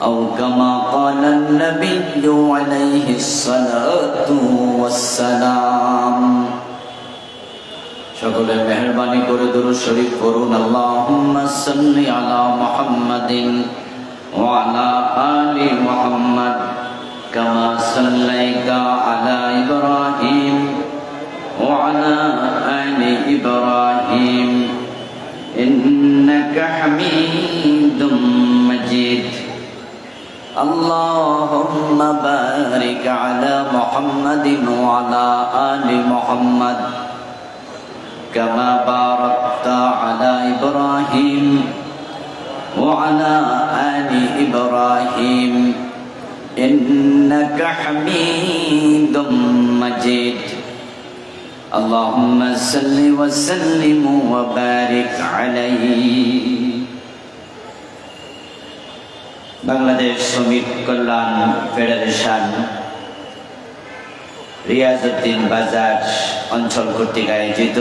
أو كما قال النبي عليه الصلاة والسلام সকলে মেহেরবানি করে দুরূদ শরীফ পড়ুন আল্লাহুম্মা সাল্লি আলা মুহাম্মাদিন ওয়া আলা আলি মুহাম্মাদ কামা সাল্লাইতা আলা ইব্রাহিম ওয়া আলা আলি ইব্রাহিম ইন্নাকা হামিদুম মাজিদ আল্লাহুম্মা বারিক আলা মুহাম্মাদিন ওয়া আলা আলি মুহাম্মাদ كما باركت على إبراهيم وعلى آل إبراهيم إنك حميد مجيد اللهم صل وسلم وبارك عليه বাংলাদেশ শ্রমিক কল্যাণ ফেডারেশন রিয়াজউদ্দিন বাজার অঞ্চল কর্তৃক আয়োজিত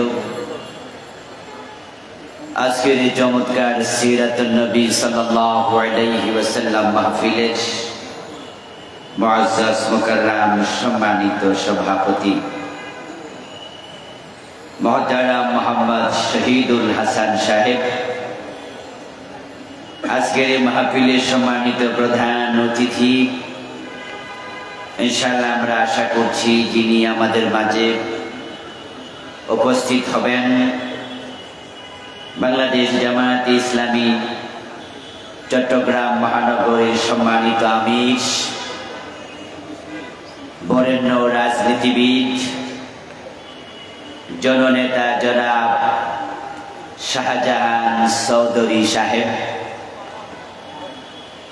আজকের এই চমৎকার সিরাতুন নবী সাল্লাল্লাহু আলাইহি ওয়াসাল্লাম মাহফিলের মুআজ্জাজ মুকাররম সম্মানিত সভাপতি মুহতারাম মোহাম্মদ শহীদুল হাসান সাহেব, আজকের এই মাহফিলের সম্মানিত প্রধান অতিথি, ইনশাআল্লাহ আমরা আশা করছি যিনি আমাদের মাঝে উপস্থিত হবেন বাংলাদেশ জামায়াতে ইসলামী চট্টগ্রাম মহানগরীর সম্মানিত আমির, বরেণ্য রাজনীতিবিদ, জননেতা জনাব শাহজাহান চৌধুরী সাহেব,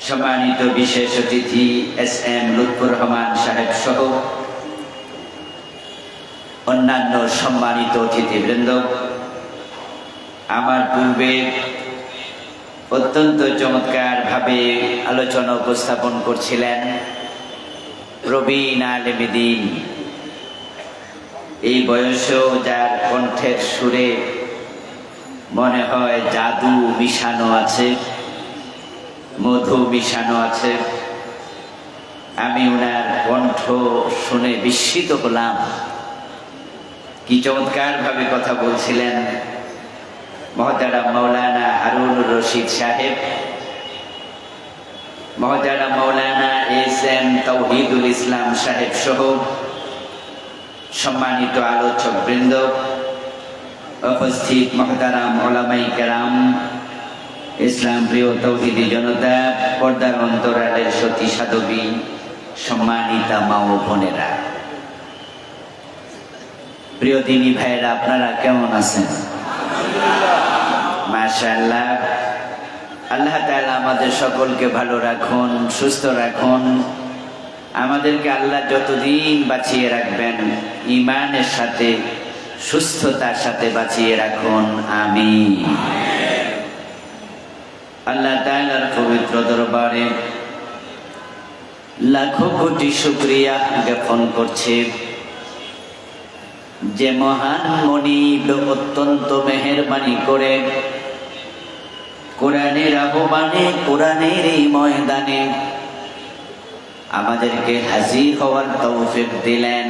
সম্মানিত বিশেষ অতিথি এস.এম. লুৎফর রহমান সাহেব সহ অন্যান্য সম্মানিত অতিথিবৃন্দ, আমার পূর্বে অত্যন্ত চমৎকার ভাবে আলোচনা উপস্থাপন করছিলেন প্রবীণ আলেমে দ্বীন, এই বয়সেও যার কণ্ঠের সুরে মনে হয় জাদু মিশানো আছে, মধু মিশানো আছে। আমি ওনার কণ্ঠ শুনে বিস্মিত হলাম, কি চমৎকার ভাবে কথা বলছিলেন। মহতারাম মাওলানা হারুনুর রশিদ সাহেব, মহতারাম মাওলানা এস.এম. তাওহীদুল ইসলাম সাহেব সহ সম্মানিত আলোচক বৃন্দ, উপস্থিত মহতারাম উলামায়ে কেরাম, ইসলাম প্রিয় তৌহিদি জনতা, পর্দার অন্তরালের সতী সাধবী, সম্মানিতা মা ও বোনেরা, প্রিয় দিনী ভাইয়েরা, আপনারা কেমন আছেন? মাশাআল্লাহ। আল্লাহ তাআলা আমাদের সকলকে ভালো রাখুন, সুস্থ রাখুন। আমাদেরকে আল্লাহ যতদিন বাঁচিয়ে রাখবেন ঈমানের সাথে, সুস্থতার সাথে বাঁচিয়ে রাখুন, আমিন। আল্লাহ তাআলার পবিত্র দরবারে লাখো কোটি শুকরিয়া জ্ঞাপন করছে যে মহান মনিব অত্যন্ত মেহেরবানি করে কোরআনের আহ্বানে, কোরআনের এই ময়দানে আমাদেরকে হাজির হওয়ার তৌফিক দিলেন।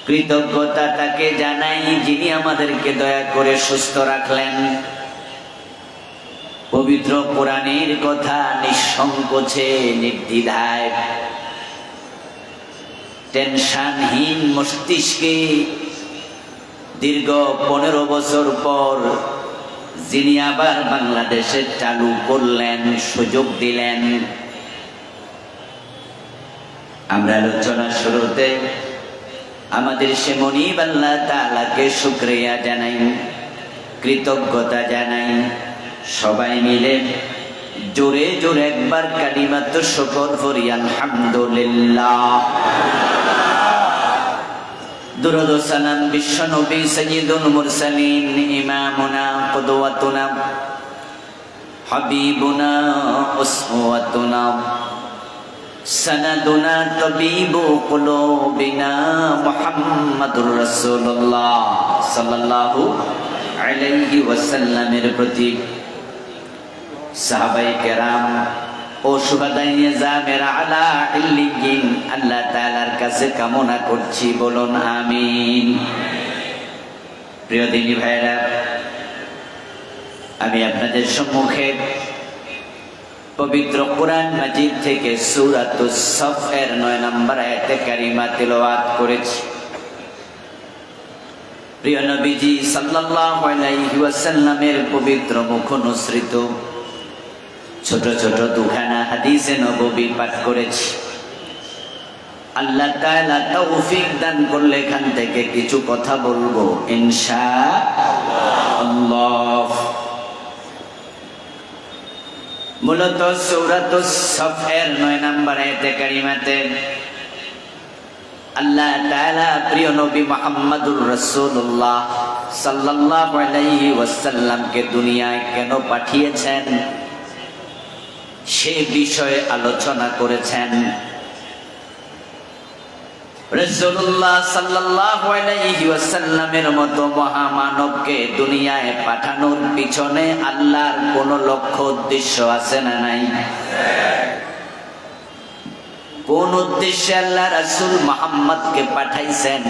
কৃতজ্ঞতা তাকে জানাই যিনি আমাদেরকে দয়া করে সুস্থ রাখলেন। পবিত্র কোরআনের কথা নিঃসংকোচে, নির্দ্বিধায়, টেনশনহীন মস্তিষ্কে দীর্ঘ 15 বছর পর যিনি আবার বাংলাদেশে চালু করলেন, সুযোগ দিলেন। আমরা আলোচনা শুরুতে আমাদের সে মনিব আল্লাহ তাআলাকে শুকরিয়া জানাই, কৃতজ্ঞতা জানাই। সবাই মিলে জোরে জোরে একবার কালিমাত শুকর পড়ি, আলহামদুলিল্লাহ। দুরূদ ও সালাম বিশ্ব নবী সাইয়্যিদুল মুরসালিন, ইমামুনা, কুদওয়াতুনা, হাবিবুনা, উসওয়াতুনা, সনদুনা, তাবিবু কুলুবিনা, মুহাম্মাদুর রাসূলুল্লাহ সাল্লাল্লাহু আলাইহি ওয়াসাল্লামের প্রতি সাহাবায়ে কেরাম ও শুহাদায়ে জামের আলা ইল্লিয়িন আল্লাহ তাআলার কাছে কামনা করছি, বলুন আমিন। প্রিয় দিনী ভাইরা, আমি আপনাদের সম্মুখে পবিত্র কোরআন মাজিদ থেকে সূরাতুস সফ এর 9 নম্বর আয়াতে কারিমা তিলাওয়াত করেছি। প্রিয় নবীজি সাল্লাল্লাহু আলাইহি ওয়াসাল্লামের পবিত্র মুখ অনুসৃত ছোট ছোট দুখানা হাদিসে নববী পাঠ করেছি। আল্লাহ তাআলা তৌফিক দান করলে এখান থেকে কিছু কথা বলবো ইনশাআল্লাহ। মূলত সূরাতুস সফ এর 9 নম্বর আয়াতে কারিমাতে আল্লাহ তাআলা প্রিয় নবী মুহাম্মদুর রাসূলুল্লাহ সাল্লাল্লাহু আলাইহি ওয়াসাল্লামকে দুনিয়ায় কেন পাঠিয়েছেন সে বিষয়ে আলোচনা করেছেন। রাসূলুল্লাহ সাল্লাল্লাহু আলাইহি ওয়াসাল্লামের মতো মহামানবকে দুনিয়ায় পাঠানোর পিছনে আল্লাহর কোন লক্ষ্য উদ্দেশ্য আছে না নাই? কোন উদ্দেশ্যে আল্লাহ রাসূল মুহাম্মদকে পাঠাইছেন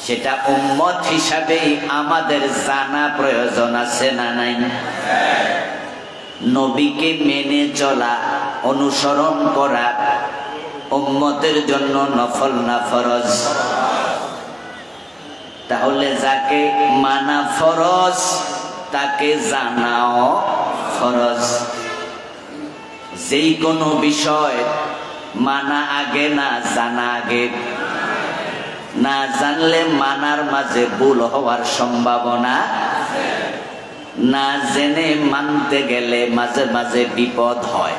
সেটা উম্মত হিসাবে আমাদের জানা প্রয়োজন আছে না নাই? নবীকে মেনে চলা, অনুসরণ করা উম্মতের জন্য নফল না ফরজ? তাহলে যাকে মানা ফরজ তাকে জানাও ফরজ। যেই কোনো বিষয় মানা আগে না জানা আগে? না জানলে মানার মাঝে ভুল হওয়ার সম্ভাবনা, না জেনে মানতে গেলে মাঝে মাঝে বিপদ হয়।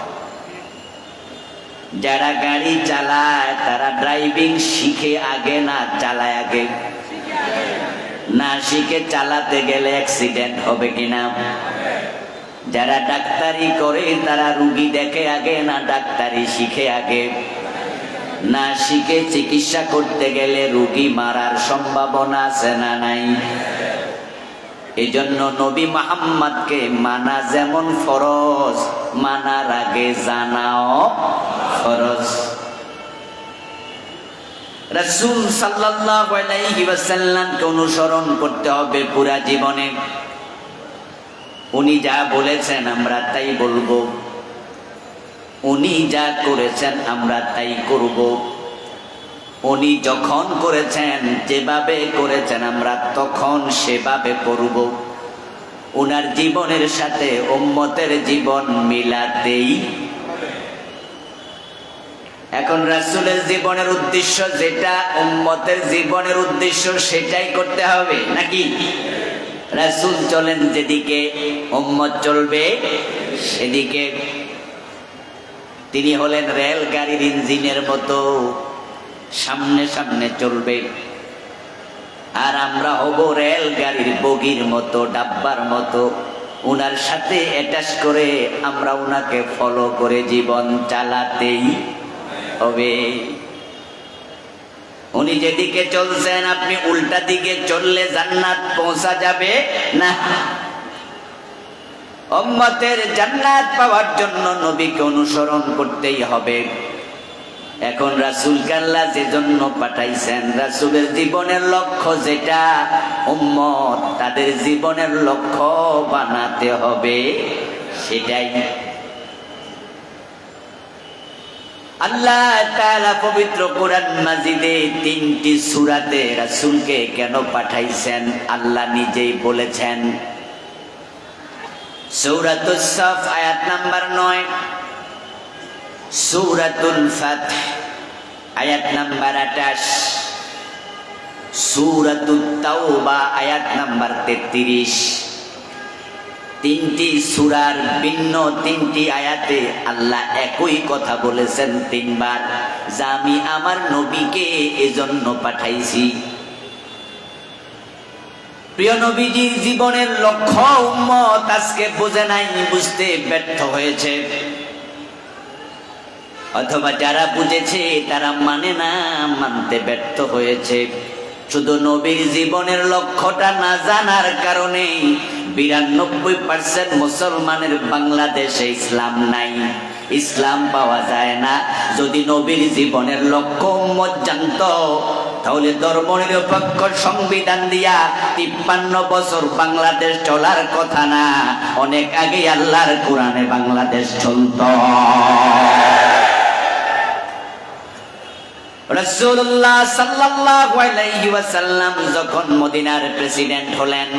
যারা গাড়ি চালায় তারা ড্রাইভিং শিখে আগে না চালায় আগে? না শিখে চালাতে গেলে অ্যাক্সিডেন্ট হবে কিনা? যারা ডাক্তারি করে তারা রুগী দেখে আগে না ডাক্তারি শিখে আগে? না শিখে চিকিৎসা করতে গেলে রুগী মারার সম্ভাবনা আছে না নাই? এই জন্য নবী মুহাম্মদকে মানা যেমন ফরজ, মানার আগে জানাও ফরজ। রাসূল সাল্লাল্লাহু আলাইহি ওয়াসাল্লামকে অনুসরণ করতে হবে পুরা জীবনে। উনি যা বলেছেন আমরা তাই বলবো, উনি যা করেছেন আমরা তাই করব। উনি যখন করেছেন, যেভাবে করেছেন আমরা তখন সেভাবে করব। উনার জীবনের সাথে উম্মতের জীবন মিলাতেই। এখন রাসূলের জীবনের উদ্দেশ্য যেটা, উম্মতের জীবনের উদ্দেশ্য সেটাই করতে হবে নাকি? রাসূল চলেন যেদিকে উম্মত চলবে সেদিকে। তিনি হলেন রেল গাড়ির ইঞ্জিনের মতো, সামনে সামনে চলবে। আর আমরা হব রেল গাড়ির বগির মতো, ডাব্বার মতো। উনার সাথে অ্যাটাচ করে আমরা উনাকে ফলো করে জীবন চালাতেই হবে। উনি যেদিকে চলছেন আপনি উল্টা দিকে চললে জান্নাত পৌঁছা যাবে না। উম্মতের জান্নাত পাওয়ার জন্য নবীকে অনুসরণ করতেই হবে। এখন রাসূলকে আল্লাহ যে জন্য পাঠাইছেন, রাসূলের জীবনের লক্ষ্য যেটা, উম্মত তাদের জীবনের লক্ষ্য বানাতে হবে সেটাই। আল্লাহ তাআলা পবিত্র কোরআন মাজিদে 3টি সূরাতে রাসূলকে কেন পাঠাইছেন আল্লাহ নিজেই বলেছেন। সূরাতুস সফ আয়াত নাম্বার 9, সূরাতুল ফাতহ আয়াত নাম্বার 28, সূরাতুত তাওবা আয়াত নাম্বার 33। 3টি সূরার ভিন্ন 3টি আয়াতে আল্লাহ একই কথা বলেছেন 3 বার, যা আমি আমার নবীকে এজন্য পাঠাইছি। প্রিয় নবীজির জীবনের লক্ষ্য উম্মত আজকে বোঝে নাই, বুঝতে ব্যর্থ হয়েছে। অথবা যারা বুঝেছে তারা মানে না, মানতে ব্যর্থ হয়েছে। শুধু নবীর জীবনের লক্ষ্যটা না জানার কারণে 92% মুসলমানের বাংলাদেশে ইসলাম নাই, ইসলাম পাওয়া যায় না। যদি নবীর জীবনের লক্ষ্য উম্মত জানতো, তাহলে ধর্মনিরপেক্ষ সংবিধান দিয়া 53 বছর বাংলাদেশ চলার কথা না, অনেক আগে আল্লাহর কোরআনে বাংলাদেশ চলত। রাসূলুল্লাহ সাল্লাল্লাহু আলাইহি ওয়াসাল্লাম যখন মদিনার প্রেসিডেন্ট হলেন,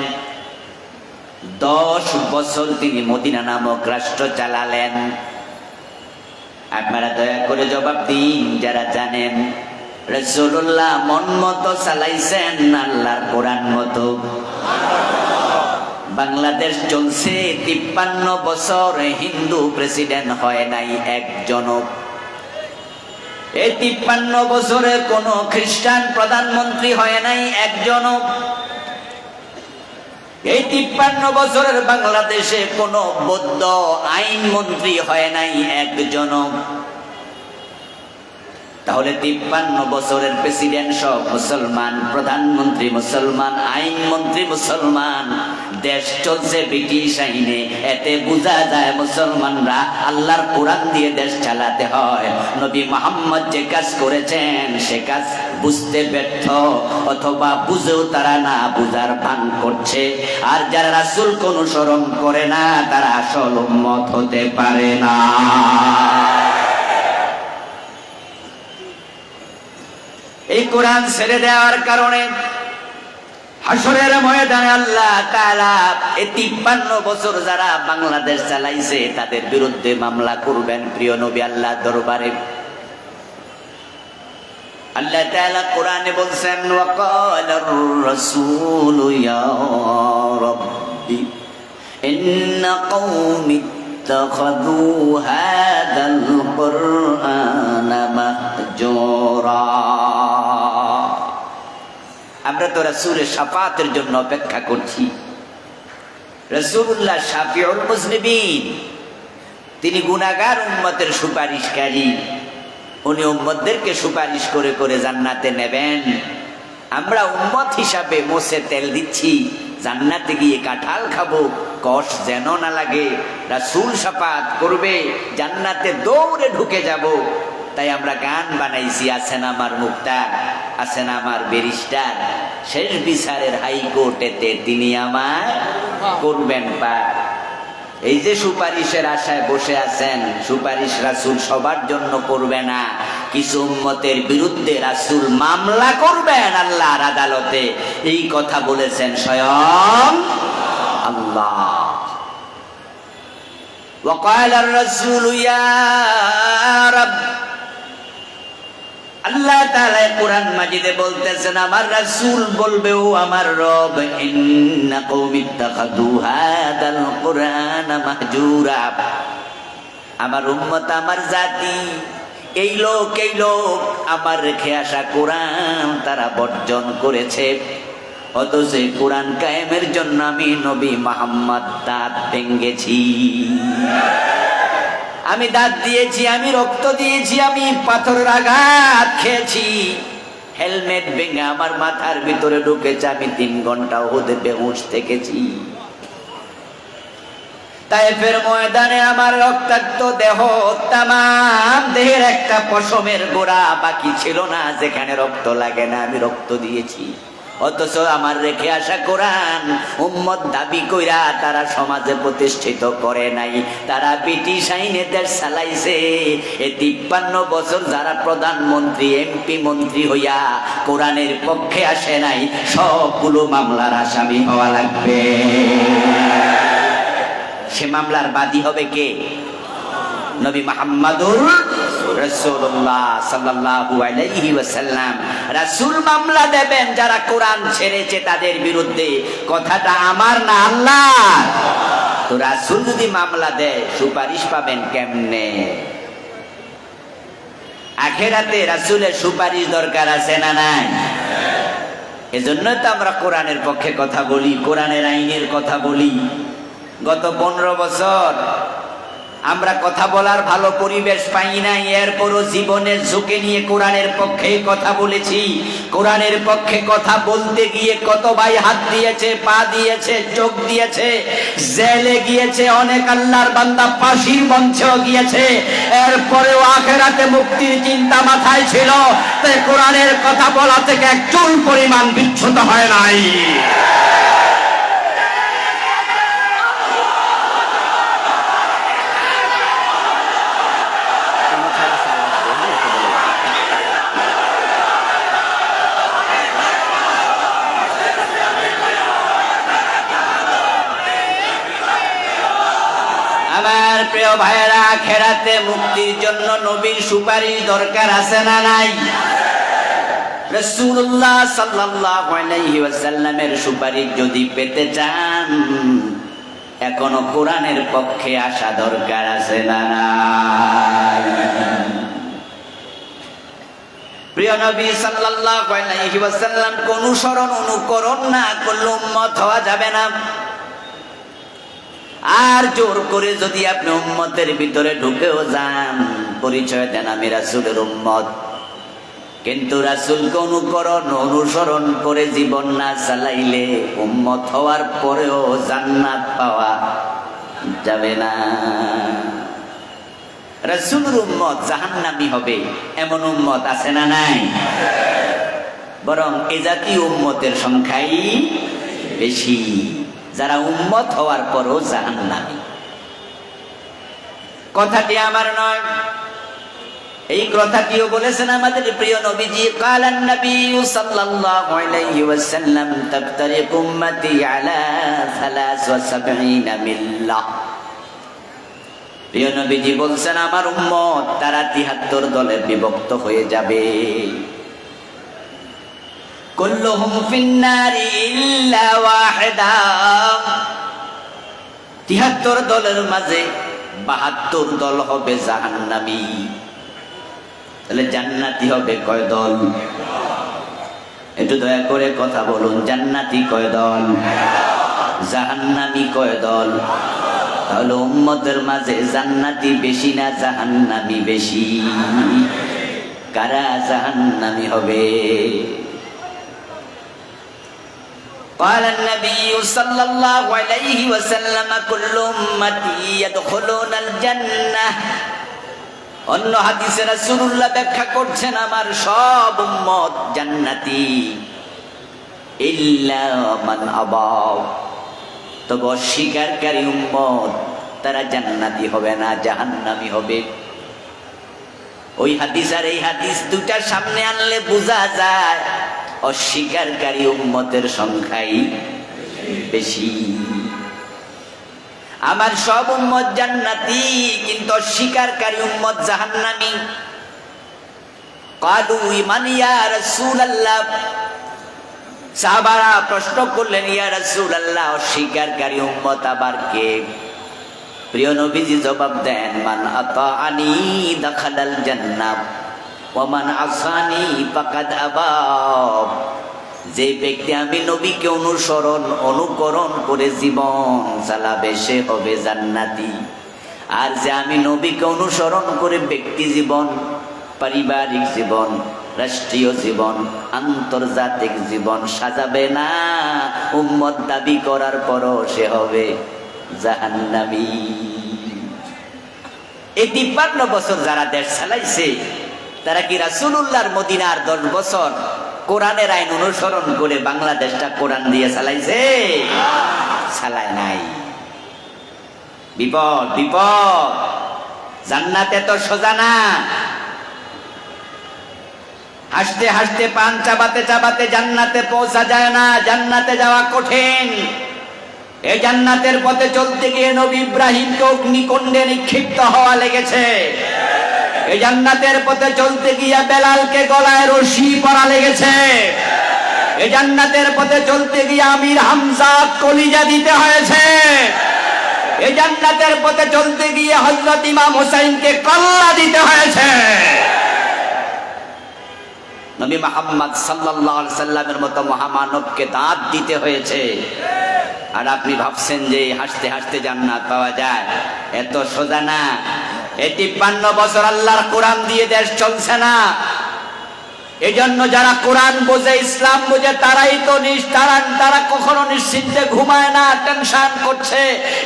10 বছর তিনি মদিনা নামক রাষ্ট্র চালালেন। আপনারা দয়া করে জবাব দিন যারা জানেন রাসূলুল্লাহ মন মতো চালাইছেন আল্লাহর কোরআন মতো? বাংলাদেশ চলছে 53 বছর, হিন্দু প্রেসিডেন্ট হয় নাই একজনও। এই 53 বছরে কোন খ্রিস্টান প্রধানমন্ত্রী হয় নাই একজনও। এই 53 বছরের বাংলাদেশে কোন বৌদ্ধ আইনমন্ত্রী হয় নাই একজনও। তাহলে 53 বছরের প্রেসিডেন্ট সব মুসলমান, প্রধানমন্ত্রী মুসলমান, আইনমন্ত্রী মুসলমান, দেশ চলছে ব্রিটিশ আইনে। এতে বোঝা যায় মুসলমানরা আল্লাহর কোরআন দিয়ে দেশ চালাতে হয়। নবী মুহাম্মদ যে কাজ করেছেন সে কাজ বুঝতে ব্যর্থ, অথবা বুঝেও তারা না বুঝার ভান করছে। আর যারা রাসূলকে অনুসরণ করে না তারা আসল উম্মত হতে পারে না। এই কোরআন ছেড়ে দেওয়ার কারণে হাসরের ময়দানে আল্লাহ তাআলা এই 53 বছর যারা বাংলাদেশ চালাইছে তাদের বিরুদ্ধে মামলা করবেন প্রিয় নবী আল্লাহ দরবারে। আল্লাহ তাআলা কোরআনে বলছেন, ওয়াকালার রাসূলু ইয়া রাব্বি ইন্না কওমি ইত্তাখাযু হাদাল কুরআনা মাহজুরা। আমরা তো রাসূলের শাফাতের জন্য অপেক্ষা করছি। রাসূলুল্লাহ শাফিউল মুজনিবিন, তিনি গুনাহগার উম্মতের সুপারিশকারী। উনি উম্মতদেরকে সুপারিশ করে করে জান্নাতে নেবেন। আমরা উম্মত হিসাবে মোছে তেল দিচ্ছি, জান্নাতে গিয়ে কাঁঠাল খাবো, কষ্ট যেন না লাগে। রাসূল শাফাত করবে, জান্নাতে দৌড়ে ঢুকে যাব। তাই আমরা গান বানাইছি, আছেন আমার মুক্তার, আছেন আমার ব্যারিস্টার, শেষ বিচারের হাইকোর্টেতে তিনি আমায় করবেন পার। এই যে সুপারিশের আশায় বসে আছেন, সুপারিশ রাসূল সবার জন্য করবে না। কিছু উম্মতের বিরুদ্ধে রাসূল মামলা করবেন আল্লাহর আদালতে। এই কথা বলেছেন স্বয়ং আল্লাহ। ওয়াকালার রাসূলু ইয়া রাব্ব, আল্লাহ তাআলা কোরআন মাজিদে বলতেছেন আমার রাসূল বলবে, ও আমার রব, ইন্না কওমি ইত্তাখাযু হাদাল কুরআনা মাহজুরা। আমার উম্মত, আমার জাতি, এই লোক আমার রেখে আসা কোরআন তারা বর্জন করেছে। অথচ কোরআন কায়েমের জন্য আমি নবী মুহাম্মদ দাঁত ভেঙেছি, আমি দাঁত দিয়েছি, আমি রক্ত দিয়েছি, আমি পাথরের আঘাত খেয়েছি, হেলমেট ভেঙে আমার মাথার ভিতরে ঢুকেছে, আমি 3 ঘন্টা ওদের বেহুশ থেকেছি। তায়েফের ময়দানে আমার রক্তাক্ত দেহ, তামাম দেহের একটা পশমের গোড়া বাকি ছিল না যেখানে রক্ত লাগে না, আমি রক্ত দিয়েছি। অথচ আমার রেখে আসা কোরআন উম্মত দাবি কইরা তারা সমাজে প্রতিষ্ঠিত করে নাই, তারা ব্রিটিশ আইনে দেশ চালাইছে। এই 53 বছর যারা প্রধানমন্ত্রী, এমপি, মন্ত্রী হইয়া কোরআনের পক্ষে আসে নাই, সবগুলো মামলার আসামি হওয়া লাগবে। সে মামলার বাদী হবে কে? নবী মুহাম্মদুর রাসূলুল্লাহ সাল্লাল্লাহু আলাইহি ওয়াসাল্লাম। রাসূল মামলা দেবেন যারা কোরআন ছেড়েছে তাদের বিরুদ্ধে। কথাটা আমার না আল্লাহর। তো রাসূল যদি মামলা দেয় সুপারিশ পাবেন কেমনে? আখিরাতে রাসূলের সুপারিশ দরকার আছে না নাই? এজন্য তো আমরা কোরআনের পক্ষে কথা বলি, কোরআনের আইনের কথা বলি। গত 15 বছর আমরা কথা বলার ভালো পরিবেশ পাই না, এরপরও জীবনের ঝুঁকে নিয়ে কোরআনের পক্ষে কথা বলেছি। কোরআনের পক্ষে কথা বলতে গিয়ে কত ভাই হাত দিয়েছে, পা দিয়েছে, চোখ দিয়েছে, জেলে গিয়েছে, অনেক আল্লাহর বান্দা ফাঁসির মঞ্চেও গিয়েছে। এরপরেও আখেরাতে মুক্তির চিন্তা মাথায় ছিল, তাই কোরআনের কথা বলা থেকে এক চুল পরিমাণ বিচ্যুত হয় নাই। আমার প্রিয় ভাইয়েরা, আখিরাতে মুক্তির জন্য নবীর সুপারিশ দরকার আছে না নাই? রাসূলুল্লাহ সাল্লাল্লাহু আলাইহি ওয়াসাল্লামের সুপারিশ যদি পেতে চান, এখনো কোরআনের পক্ষে আসা দরকার আছে না নাই? প্রিয় নবী সাল্লাল্লাহু আলাইহি ওয়াসাল্লামকে অনুসরণ অনুকরণ না করলে উম্মত হওয়া যাবে না। আর জোর করে যদি আপনি উম্মতের ভিতরে ঢুকেও যান, পরিচয় দেন আমি রাসূলের উম্মত, কিন্তু রাসূলকে অনুকরণ অনুসরণ করে জীবন না চালাইলে উম্মত হওয়ার পরেও জান্নাত পাওয়া যাবে না। রাসূলের উম্মত জাহান্নামী হবে এমন উম্মত আছে না নাই? বরং এ জাতীয় উম্মতের সংখ্যাই বেশি, যারা উম্মত হওয়ার পরও জাহান্নামী। কথাটি আমার নয়, এই কথাটিও বলেছেন আমাদের প্রিয় নবীজি। কালান নবী সাল্লাল্লাহু আলাইহি ওয়াসাল্লাম তাফতারিকু উম্মতি আলা 73 মিল্লাহ। প্রিয় নবীজি বলছেন আমার উম্মত তারা 73 দলে বিভক্ত হয়ে যাবে। কুল্লুহুম ফিন্নারি ইল্লা ওয়াহিদা। 73 দলের মাঝে 72 দল হবে জাহান্নামী। তাহলে জান্নাতি হবে কয় দল? একটু দয়া করে কথা বলুন, জান্নাতি কয় দল, জাহান্নামী কয় দল? তাহলে উম্মতের মাঝে জান্নাতি বেশি না জাহান্নামী বেশি? কারা জাহান্নামী হবে? قال النبي صلى الله عليه وسلم كل أمتي يدخلون الجنة। অন্য হাদিসে রাসূলুল্লাহ ব্যাখ্যা করছেন আমার সব উম্মত জান্নাতি ইল্লা মান আবা। তবে অস্বীকারী উম্মত তারা জান্নাতি হবে না, জাহান্নামী হবে। ওই হাদিস আর এই হাদিস দুটা সামনে আনলে বোঝা যায় অস্বীকারী উম্মতের সংখ্যাই বেশি। আমার সব উম্মত জান্নাতি, কিন্তু অস্বীকারী উম্মত জাহান্নামী। ক্বালু মান ইয়া রাসূলুল্লাহ। সাহাবারা প্রশ্ন করলেন, ইয়া রাসূলুল্লাহ অস্বীকারী উম্মত আবার কে? প্রিয় নবীজি জবাব দেন, মান আতাআনি দাখালাল জান্নাহ ওয়া মান আসানি ফাকাদ আবা। যে ব্যক্তি আমি নবীকে অনুকরণ করে জীবন চালাবে সে হবে জান্নাতি। আর যে আমি নবীকে অনুসরণ করে ব্যক্তি জীবন, পারিবারিক জীবন, রাষ্ট্রীয় জীবন, আন্তর্জাতিক জীবন সাজাবে না, উম্মত দাবি করার পরও সে হবে জাহান্নামী। এই 53 বছর যারা দেশ চালাইছে তারা কি রাসূলুল্লাহর মদিনার 10 বছর কোরআনের আইন অনুসরণ করে বাংলাদেশটা কোরআন দিয়ে চালাইছে? চালায় নাই। বিপদ বিপদ। জান্নাতে তো সোজা না। হাসতে হাসতে পান চাবাতে চাবাতে জান্নাতে পৌঁছা যায় না, জান্নাতে যাওয়া কঠিন। এই জান্নাতের পথে চলতে গিয়ে নবী ইব্রাহিমকে অগ্নিকুণ্ডে নিক্ষিপ্ত হওয়া লেগেছে। এই জান্নাতের পথে চলতে গিয়ে বেলালকে গলায় রশি পরা লেগেছে। এই জান্নাতের পথে চলতে গিয়ে আমির হামজা কলিজা দিতে হয়েছে। এই জান্নাতের পথে চলতে গিয়ে হযরত ইমাম হোসেনকে কল্লা দিতে হয়েছে। নবী মুহাম্মদ সাল্লাল্লাহু আলাইহি সাল্লামের মতো মহামানবকে দাঁত দিতে হয়েছে। আর আপনি ভাবছেন যে হাসতে হাসতে জান্নাত পাওয়া যায়, এত সোজা না। এই 53 বছর আল্লাহর কোরআন দিয়ে দেশ চলছে না। এজন্য যারা কোরআন বোঝে, ইসলাম বোঝে, তারাই তো তারা কখনো নিশ্চিন্তে ঘুমায় না, টেনশন করছে।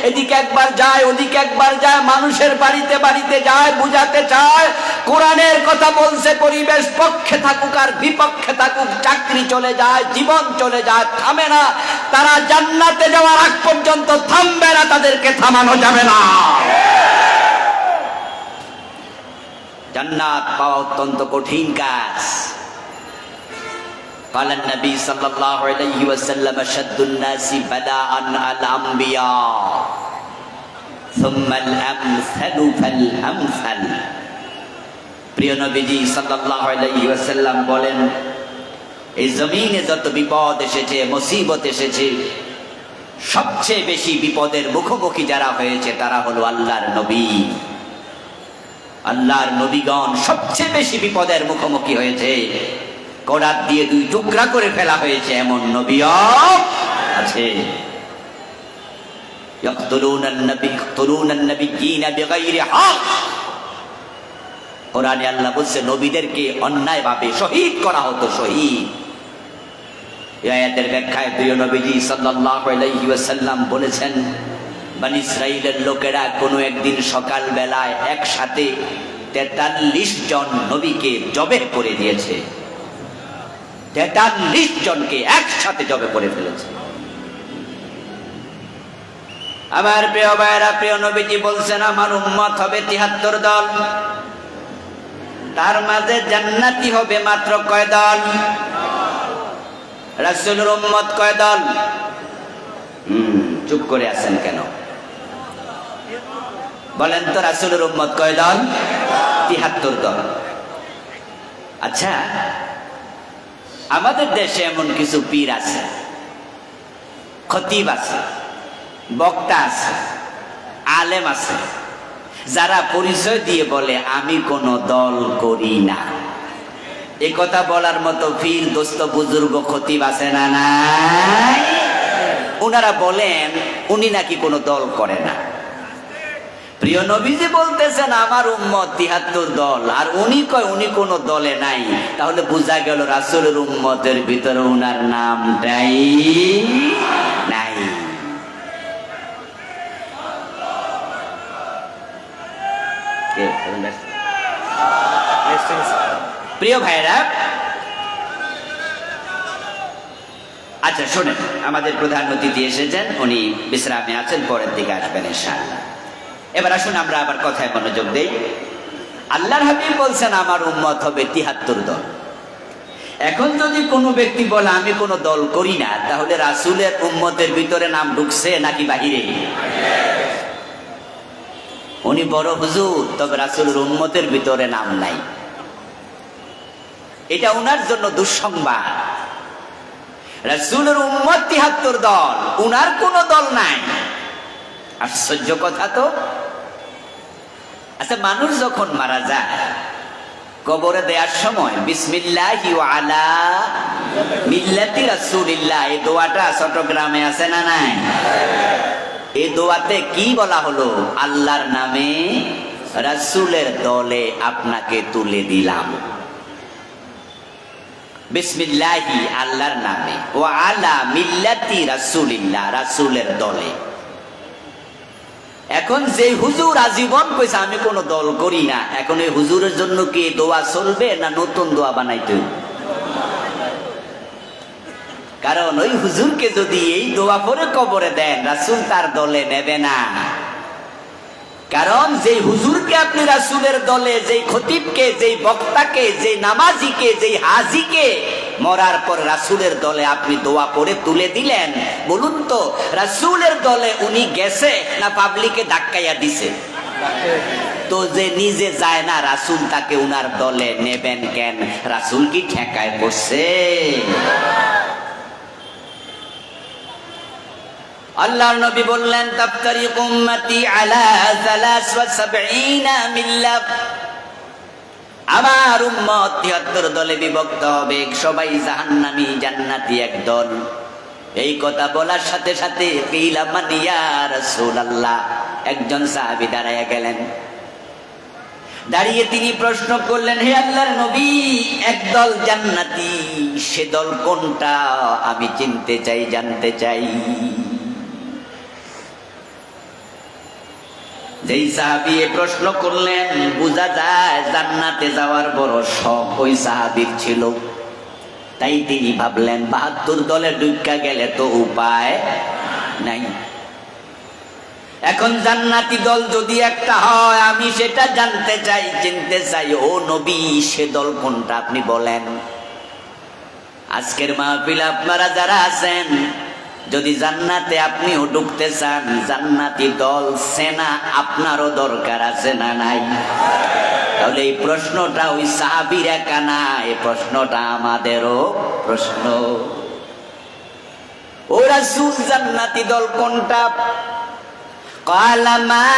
এদিকে একবার যায়, ওদিকে একবার যায়, মানুষের বাড়িতে বাড়িতে যায়, বুঝাতে চায় কোরআনের কথা বলছে। পরিবেশ পক্ষে থাকুক আর বিপক্ষে থাকুক, চাকরি চলে যায়, জীবন চলে যায়, থামে না। তারা জান্নাতে যাওয়ার আগ পর্যন্ত থামবে না, তাদেরকে থামানো যাবে না। জান্নাত পাওয়া অত্যন্ত কঠিন কাজ। قال النبي صلى الله عليه وسلم شد الناس بلاء الأنبياء ثم الأمثل فالأمثل। প্রিয় নবীজি সাল্লাল্লাহু আলাইহি ওয়াসাল্লাম বলেন, এই জমিনে যত বিপদ এসেছে, মুসিবত এসেছে, সবচেয়ে বেশি বিপদের মুখোমুখি যারা হয়েছে তারা হলো আল্লাহর নবী। আল্লাহর নবীগণ সবচেয়ে বেশি বিপদের মুখোমুখি হয়েছে। কোরআন দিয়ে 2 টুকরা করে ফেলা হয়েছে এমন নবীও আছে। ইয়াকতুলুনান নাবিয়্যিনা বিগাইরি হক। কোরআনে আল্লাহ বলছে নবীদেরকে অন্যায়ভাবে শহীদ করা হতো, শহীদ। এই আয়াতের ব্যাখ্যায় প্রিয় নবীজি সাল্লাল্লাহু আলাইহি ওয়াসাল্লাম বলেছেন, বনি ইসরাইলের লোকেরা কোনো একদিন সকাল বেলায় একসাথে 43 জন নবীকে জবেহ করে দিয়েছে। 43 জনকে একসাথে জবে করে ফেলেছে। আমার প্রিয় ভাইরা, প্রিয় নবীজি বলছেন আমার উম্মত হবে 73 দল, তার মাঝে জান্নাতি হবে মাত্র কয় দল? রাসূলের উম্মত কয় দল? চুপ করে আছেন কেন? বলেন তো, রাসূলের উম্মত কয় দল? 73 দল। আচ্ছা, আমাদের দেশে এমন কিছু পীর আছে, খতিব আছে, বক্তা আছে, আলেম আছে, যারা পরিচয় দিয়ে বলে আমি কোন দল করি না। এ কথা বলার মতো পীর, দোস্ত, বুজুর্গ, খতিব আছে না নাই? ওনারা বলেন উনি নাকি কোনো দল করে না। প্রিয় নবীজি বলতেছেন আমার উম্মত 73 দল, আর উনি কয় উনি কোনো দলে নাই। তাহলে বোঝা গেল রাসূলের উম্মতের ভিতরে উনার নামটাই নাই। প্রিয় ভাইরা, আচ্ছা শোনেন, আমাদের প্রধান অতিথি এসেছেন, উনি বিশ্রামে আছেন, পরের দিকে আসবেন ইনশাআল্লাহ। এবার আসুন আমরা আবার কথায় মনোযোগ দেই। আল্লাহর হাবিব বলছেন আমার উম্মত হবে 73 দল। এখন যদি কোনো ব্যক্তি বলে আমি কোনো দল করি না, তাহলে রাসূলের উম্মতের ভিতরে নাম ঢুকছে নাকি বাহিরে? উনি বড় হুজুর, তবে রাসূলের উম্মতের ভিতরে নাম নাই। এটা উনার জন্য দুঃসংবাদ। রাসূলের উম্মত 73 দল, উনার কোনো দল নাই। আশ্চর্য কথা তো। আচ্ছা, মানুষ যখন মারা যায় কবরে দেওয়ার সময় বিসমিল্লাহি ওয়া আলা মিল্লাতি রাসূলিল্লাহ, এই দোয়াটা চট্টগ্রামে আছে না নাই? এই দোয়াতে কি বলা হলো? আল্লাহর নামে রাসূলের দলে আপনাকে তুলে দিলাম। বিসমিল্লাহি, আল্লাহর নামে, ওয়া আলা মিল্লাতি রাসূলিল্লাহ, রাসূলের দলে। এখন যে হুজুর আজীবন কইছে আমি কোন দল করি না, এখন এই হুজুরের জন্য কি দোয়া চলবে না নতুন দোয়া বানাইতে? কারণ ওই হুজুরকে যদি এই দোয়া পরে কবরে দেন, রাসূল তার দলে নেবে না। কারণ যেই হুজুরকে আপনি রাসূলের দলে, যেই খতিবকে, যেই বক্তাকে, যেই নামাজিকে, যেই হাজিকে মরার পর রাসূলের দলে আপনি দোয়া পড়ে তুলে দিলেন, বলুন তো রাসূলের দলে উনি গেছে না পাবলিকে ধাক্কাইয়া দিছে? তো যে নিজে যায় না, রাসূল তাকে উনার দলে নেবেন কেন? রাসূল কি ঠেকায় বসছে? আল্লাহর নবী বললেন তাফতারিকু উম্মতি আলা 73 মিল্লাত, আমার উম্মত 73 দলে বিভক্ত হবে, সবাই জাহান্নামী, জান্নাতি এক দল। এই কথা বলার সাথে সাথে কিলা মান ইয়া রাসূলুল্লাহ, একজন সাহাবী দাঁড়ায়া গেলেন। দাঁড়িয়ে তিনি প্রশ্ন করলেন, হে আল্লাহর নবী, একদল জান্নাতি, সে দল কোনটা? আমি চিনতে চাই, জানতে চাই। যেই সাহাবী প্রশ্ন করলেন, বোঝা যায় জান্নাতে যাওয়ার বড় শখ ওই সাহাবীর ছিল। তাই তিনি ভাবলেন ৭২ দলে ঢুকা গেলে তো উপায় নাই। এখন জান্নাতি দল যদি একটা হয়, আমি সেটা জানতে চাই, চিনতে চাই। ও নবী, সে দল কোনটা আপনি বলেন। আজকের মাহফিলে আপনারা যারা আছেন, যদি জান্নাতে আপনিও ঢুকতে চান, জান্নাতি দল সেনা আপনারও দরকার আছে না নাই? তাহলে এই প্রশ্নটা ওই সাহাবীর একা না, এই প্রশ্নটা আমাদেরও প্রশ্ন। ও রাসূল, জান্নাতি দল কোনটা? ক্বালা মা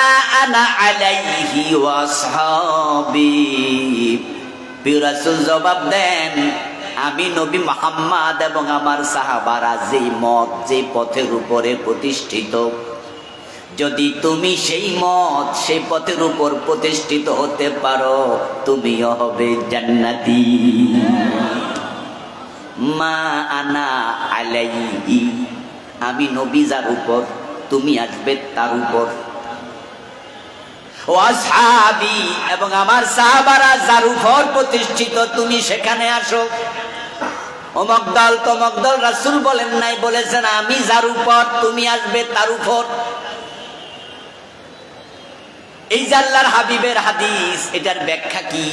আনা আলাইহি ওয়া আসহাবী। প্রিয় রাসূল জবাব দেন, আমি নবী মুহাম্মদ এবং আমার সাহাবারা যেই মত, যে পথের উপরে প্রতিষ্ঠিত, যদি তুমি সেই মত, সেই পথের উপর প্রতিষ্ঠিত হতে পারো, তুমিও হবে জান্নাতি। মা আনা আলাইহি, আমি নবী যার উপর, তুমি আসবে তার উপর। ও আসহাবী, এবং আমার সাহাবারা যার উপর প্রতিষ্ঠিত, তুমি সেখানে আসো। অমুক দল তমুক দল রাসূল বলেন নাই, বলেছেন আমি যার উপর, তুমি আসবে তার উপর। এই যে আল্লাহর হাবিবের হাদিস, এটার ব্যাখ্যা কি?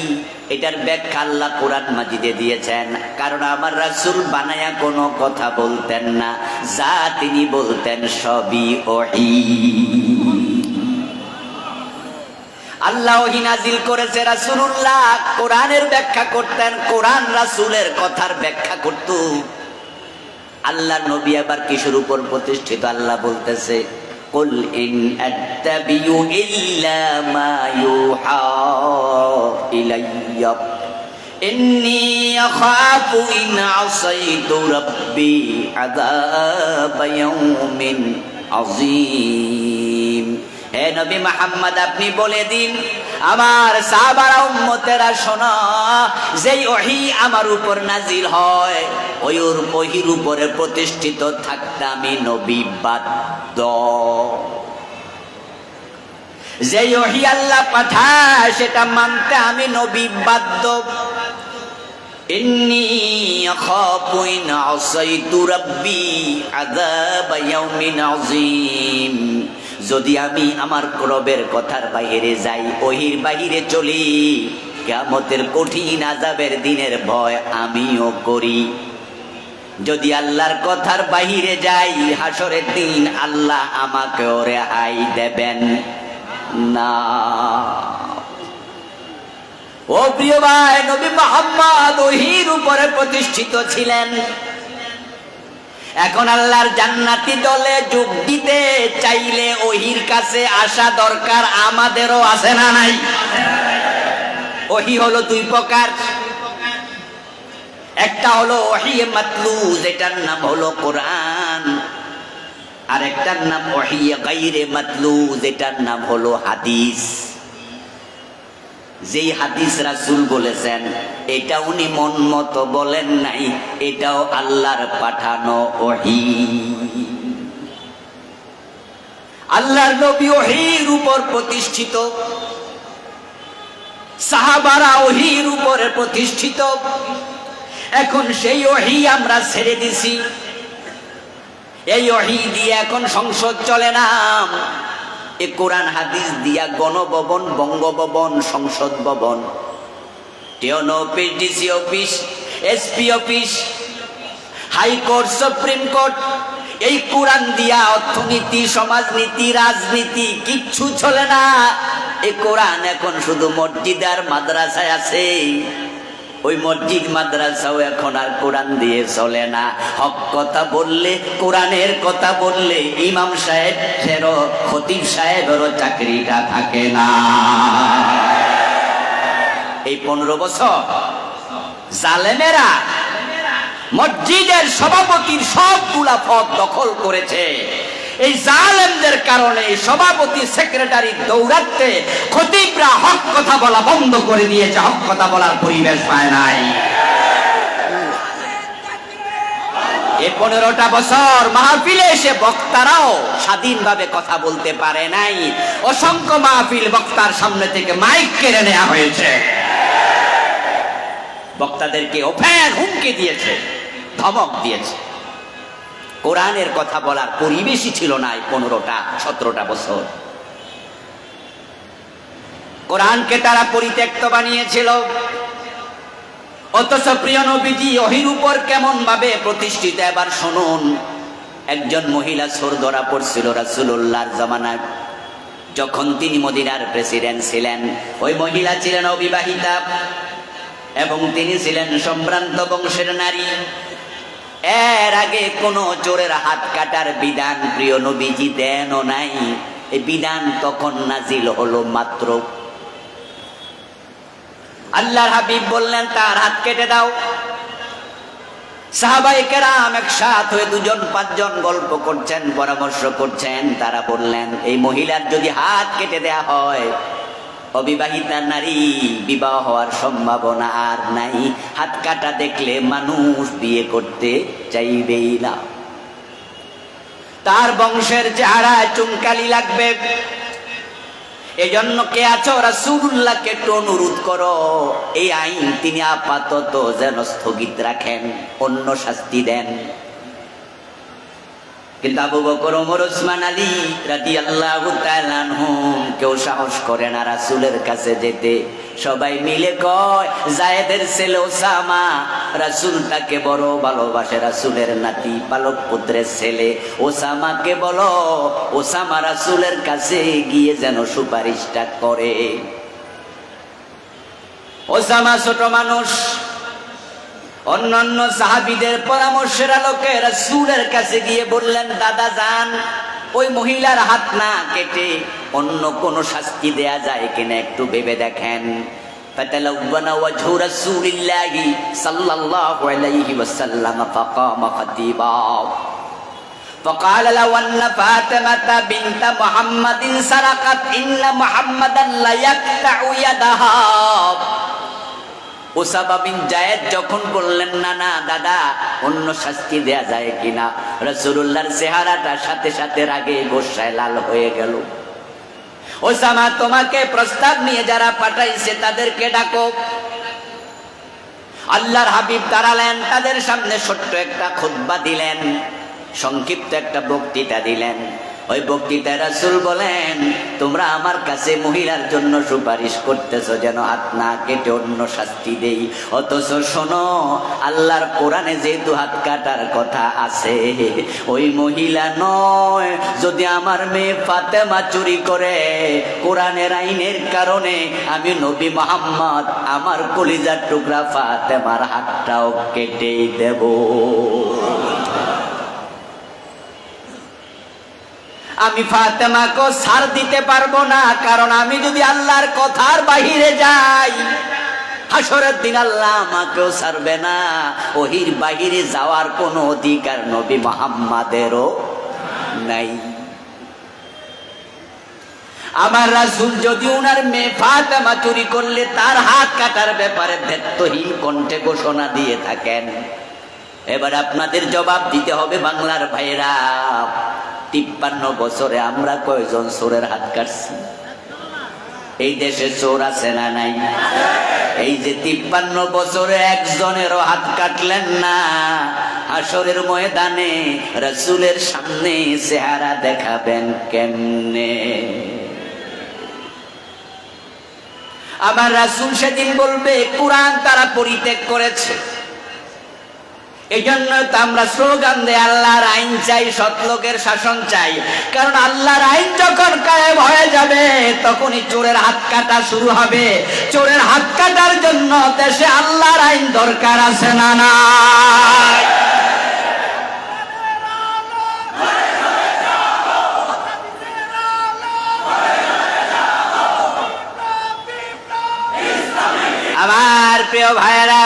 এটার ব্যাখ্যা আল্লাহ কোরআন মাজিদে দিয়েছেন। কারণ আমার রাসূল বানায়া কোনো কথা বলতেন না, যা তিনি বলতেন সবই ওহী। আল্লাহ ওহী নাজিল করেছে, রাসূলুল্লাহ কোরআনের ব্যাখ্যা করতেন, কোরআন রাসূলের কথার ব্যাখ্যা করত। আল্লাহ নবী আবার কিসের উপর প্রতিষ্ঠিত? আল্লাহ বলতেছে, কুল ইন আত্তাবিউ ইল্লা মা ইউহা ইলাইয়া ইন্নী আখাফু ইন আসাইতু রাব্বি আযাব ইয়াউমিন আযীম। হে নবী মুহাম্মদ, আপনি বলে দিন আমার সাহাবারা উম্মতেরা শোনো, যেই ওহী আমার উপর নাজিল হয়, ওই ওহীর উপরে প্রতিষ্ঠিত থাকতে আমি নবী বাধ্য। যেই ওহী আল্লাহ পাঠায় সেটা মানতে আমি নবী বাধ্য। ইন্নী আখাফু ইন আসাইতু রাব্বি আযাব ইয়াউমিন আযীম। যদি আমি আমার রবের কথার বাইরে যাই, ওহির বাইরে চলি, কিয়ামতের কঠিন আযাবের দিনের ভয় আমিও করি। যদি আল্লাহর কথার বাইরে যাই, হাসরের দিন আল্লাহ আমাকেও রেহাই দেবেন না। ও প্রিয় ভাই, নবী মুহাম্মদ ওহির উপরে প্রতিষ্ঠিত ছিলেন। এখন আল্লাহর জান্নাতি দলে যোগ দিতে চাইলে ওহির কাছে আসা দরকার, আমাদেরও আছে না নাই? ওহী হলো দুই প্রকার। একটা হলো ওহী মাতলু, যেটার নাম হলো কোরআন, আর একটার নাম ওহী গায়রে মাতলু, যেটার নাম হলো হাদিস। যেই হাদিস রাসূল বলেছেন, এটা উনি মন মতো বলেন নাই, এটাও আল্লাহর পাঠানো ওহী। আল্লাহর নবী ওহীর উপর প্রতিষ্ঠিত, সাহাবারা ওহীর উপরে প্রতিষ্ঠিত। এখন সেই ওহী আমরা ছেড়ে দিছি, এই ওহী দিয়ে এখন সংসদ চলে না। এ কোরআন হাদিস দিয়া গণভবন, বঙ্গভবন, সংসদ ভবন, T1 office, DC office, SP office, high court, supreme court, এই কোরআন দিয়া অর্থনীতি, সমাজনীতি, রাজনীতি কিচ্ছু চলে না। এই কোরআন এখন শুধু মসজিদ আর মাদ্রাসায় আছে। ওই মসজিদ মাদ্রাসাও এখন আর কোরআন দিয়ে চলে না। হক কথা বললে, কোরআনের কথা বললে ইমাম সাহেবেরও, খতিব সাহেবেরও চাকরিটা থাকে না। এই 15 বছর জালেমেরা মসজিদের সভাপতির সবগুলা পদ দখল করেছে। এই জালেমদের কারণে সভাপতি সেক্রেটারি দৌড়াতে খতিবরা হক কথা বলা বন্ধ করে দিয়েছে, হক কথা বলার পরিবেশ পায় নাই। এই 15টা বছর মাহফিলে এসে বক্তারাও স্বাধীনভাবে কথা বলতে পারে নাই। অসংখ্য মাহফিল বক্তার সামনে থেকে মাইক কেড়ে নেওয়া হয়েছে, বক্তাদেরকে ওপেন হুমকি দিয়েছে, ধমক দিয়েছে। কোরআনের কথা বলার পরিবেশই ছিল না এই 15-17টা বছর। কোরআনকে তারা পরিত্যক্ত বানিয়েছিল। অথচ প্রিয় নবীজি ওহীর উপর কেমন ভাবে প্রতিষ্ঠিত। এবার শুনুন, একজন মহিলা চোর ধরা পড়ছিল রাসূলুল্লাহর জামানায়, যখন তিনি মদিনার প্রেসিডেন্ট ছিলেন। ওই মহিলা ছিলেন অবিবাহিতা এবং তিনি ছিলেন সম্ভ্রান্ত বংশের নারী। এর আগে কোন চোরের হাত কাটার বিধান প্রিয় নবীজি দেনও নাই। এই বিধান তখন নাজিল হলো মাত্র। আল্লাহর হাবিব বললেন তার হাত কেটে দাও। সাহাবায়ে কেরাম একসাথ হয়ে 2-5 গল্প করছেন, পরামর্শ করছেন। তারা বললেন এই মহিলার যদি হাত কেটে দেয়া হয়, অবিবাহিতা নারী, বিবাহ হওয়ার সম্ভাবনা আর নাই। হাত কাটা দেখলে মানুষ বিয়ে করতে চাইবেই না, তার বংশের চেহারা চুনকালি লাগবে। এজন্য কে আছো রাসূলুল্লাহকে একটু অনুরোধ করো, এই আইন তিনি আপাতত যেন স্থগিত রাখেন, অন্য শাস্তি দেন। কিন্তু আবু বকর, ওমর, ওসমান, আলী রাদিয়াল্লাহু তাআলা আনহুম কেউ সাহস করে না রাসূলের কাছে যেতে। সবাই মিলে কয় যায়েদের ছেলে ওসামা, রাসূল তাকে বড় ভালোবাসে, রাসূলের নাতি পালক পুত্রের ছেলে ওসামাকে বলো, ওসামা রাসূলের কাছে গিয়ে যেন সুপারিশটা করে। ওসামা ছোট মানুষ, অন্যান্য সাহাবীদের পরামর্শের আলোকে রাসূলের কাছে গিয়ে বললেন, দাদা যান, ওই মহিলার হাত না কেটে অন্য কোন শাস্তি দেয়া যায় কিনা একটু ভেবে দেখেন। ফাতালাওয়ানা ওয়াজহু রাসূলিল্লাহি সাল্লাল্লাহু আলাইহি ওয়াসাল্লাম ফাকামা খাতিবা فقال لو أن فاطمة بنت محمد سرقت إن محمدا لا يقطع يدها। ওসামা বিন যায়েদ যখন বললেন না না দাদা অন্য শাস্তি দেয়া যায় কিনা, রাসূলুল্লাহর চেহারাটা সাথে সাথে রাগে গোসায় লাল হয়ে গেল। ওসামা, তোমাকে প্রস্তাব নিয়ে যারা পাঠাইছে তাদেরকে ডাকো। আল্লাহর হাবিব দাঁড়ালেন, তাদের সামনে ছোট্ট একটা খুতবা দিলেন, সংক্ষিপ্ত একটা বক্তৃতা দিলেন। ওই বক্তৃতায় রাসূল বলেন, তোমরা আমার কাছে মহিলার জন্য সুপারিশ করতেছো যেন হাত না কেটে অন্য শাস্তি দেই, অথচ শোনো আল্লাহর কোরআনে যেহেতু হাত কাটার কথা আছে, ওই মহিলা নয়, যদি আমার মেয়ে ফাতেমা চুরি করে কোরআনের আইনের কারণে আমি নবী মুহাম্মদ আমার কলিজার টুকরা ফাতেমার হাতটাও কেটেই দেব। আমি ফাতেমাকে ছাড় দিতে পারবো না, কারণ আমি যদি আল্লাহর কথার বাহিরে যাই হাসরের দিন আল্লাহ আমাকেও ছাড়বে না। ওহির বাহিরে যাওয়ার কোনো অধিকার নবী মুহাম্মাদেরও নাই। আমার রাসূল যদি উনার মেয়ে ফাতেমা চুরি করলে তার হাত কাটার ব্যাপারে দায়িত্বহীন কণ্ঠে ঘোষণা দিয়ে থাকেন, এবার আপনাদের জবাব দিতে হবে বাংলার ভাইরা। 53 বছরে আমরা কয়জন চোরের হাত কাটছি? এই দেশে চোর আছে না নাই? এই যে 53 বছরে একজনেরও হাত কাটলেন না, হাসরের ময়দানে রাসূলের সামনে চেহারা দেখাবেন কেমনে? আমার রাসূল সেদিন বলবে কোরআন তারা পরিত্যাগ করেছে। এই জন্য তো আমরা স্লোগান দেই আল্লাহর আইন চাই, সৎলোকের শাসন চাই। কারণ আল্লাহর আইন যখন কায়েম হয়ে যাবে তখনই চোরের হাত কাটা শুরু হবে। চোরের হাত কাটার জন্য দেশে আল্লাহর আইন দরকার আছে না নাই? আমার প্রিয় ভাইয়েরা,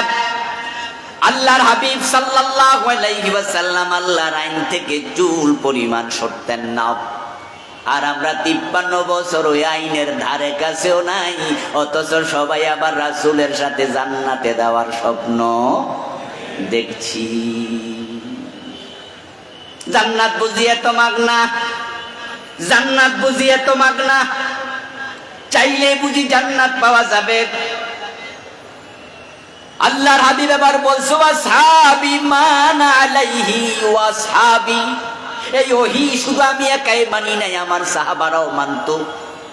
আল্লাহর হাবিব সাল্লাল্লাহু আলাইহি ওয়াসাল্লাম আল্লাহর আইন থেকে চুল পরিমাণ সরতেন না। আর আমরা 53 বছর ওই আইনের ধারে কাছেও নাই, অথচ সবাই আবার রাসূলের সাথে জান্নাতে যাওয়ার স্বপ্ন দেখছি। জান্নাত বুঝিয়ে তো মাগনা, জান্নাত বুঝিয়ে তো মাগনা, চাইলে বুঝি জান্নাত পাওয়া যাবে? আল্লাহর হাবিব এবার বলছো আসহাবি মান আলাইহি ওয়াসহাবি, এই ওহী শুধু আমি একাই মানি নাই, আমার সাহাবারাও মানতো।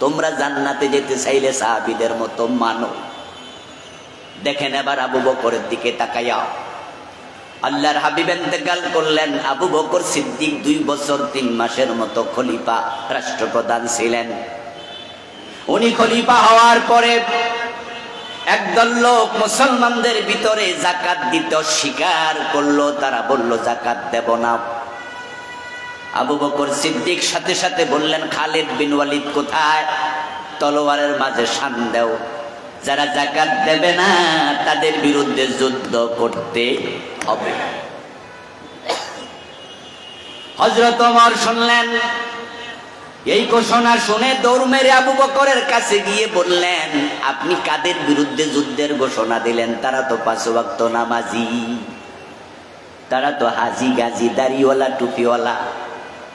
তোমরা জান্নাতে যেতে চাইলে সাহাবীদের মতো মানো। দেখেন এবার আবু বকরের দিকে তাকায়া। আল্লাহর হাবিব ইন্তেকাল করলেন, আবু বকর সিদ্দিক 2 বছর 3 মাসের মতো খলিফা রাষ্ট্রপ্রধান ছিলেন। উনি খলিফা হওয়ার পরে একদল লোক মুসলমানদের ভিতরে যাকাত দিতে অস্বীকার করলো, তারা বলল যাকাত দেব না। আবু বকর সিদ্দিক সাথে সাথে বললেন, খালিদ বিন ওয়ালিদ কোথায়? তলোয়ারের মাঝে শান দাও, যারা যাকাত দেবে না তাদের বিরুদ্ধে যুদ্ধ করতে হবে। হযরত ওমর শুনলেন, এই ঘোষণা শুনে দৌড় মেরে আবু বকরের কাছে গিয়ে বললেন, আপনি কাদের বিরুদ্ধে যুদ্ধের ঘোষণা দিলেন? তারা তো 5 ওয়াক্ত নামাজি, তারা তো হাজি গাজি দাড়িওয়ালা টুপিওয়ালা,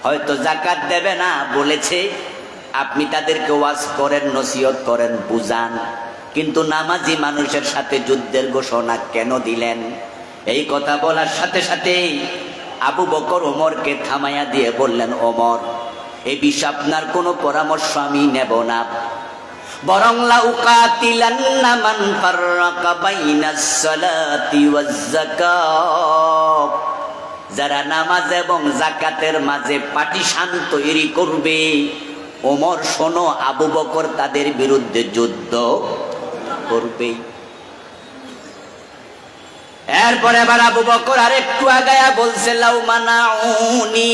হয়তো যাকাত দেবে না বলেছে। আপনি তাদেরকে ওয়াজ করেন, নসিহত করেন, বুঝান, কিন্তু নামাজি মানুষের সাথে যুদ্ধের ঘোষণা কেন দিলেন? এই কথা বলার সাথে সাথে আবু বকর ওমরকে থামাইয়া দিয়ে বললেন, ওমর, এই বিষয়ে আপনার কোনো পরামর্শ আমি নেব না, বরং লা উকাতিলান্না মান ফাররাকা বাইনাস সালাতি ওয়াজ যাকাত, যারা নামাজ এবং যাকাতের মাঝে পাটিশান তৈরি করবে, ওমর শোনো, আবু বকর তাদের বিরুদ্ধে যুদ্ধ করবে। এরপরে আবার আবু বকর আর একটু আগায়া বলছে, লাউ মানাউনি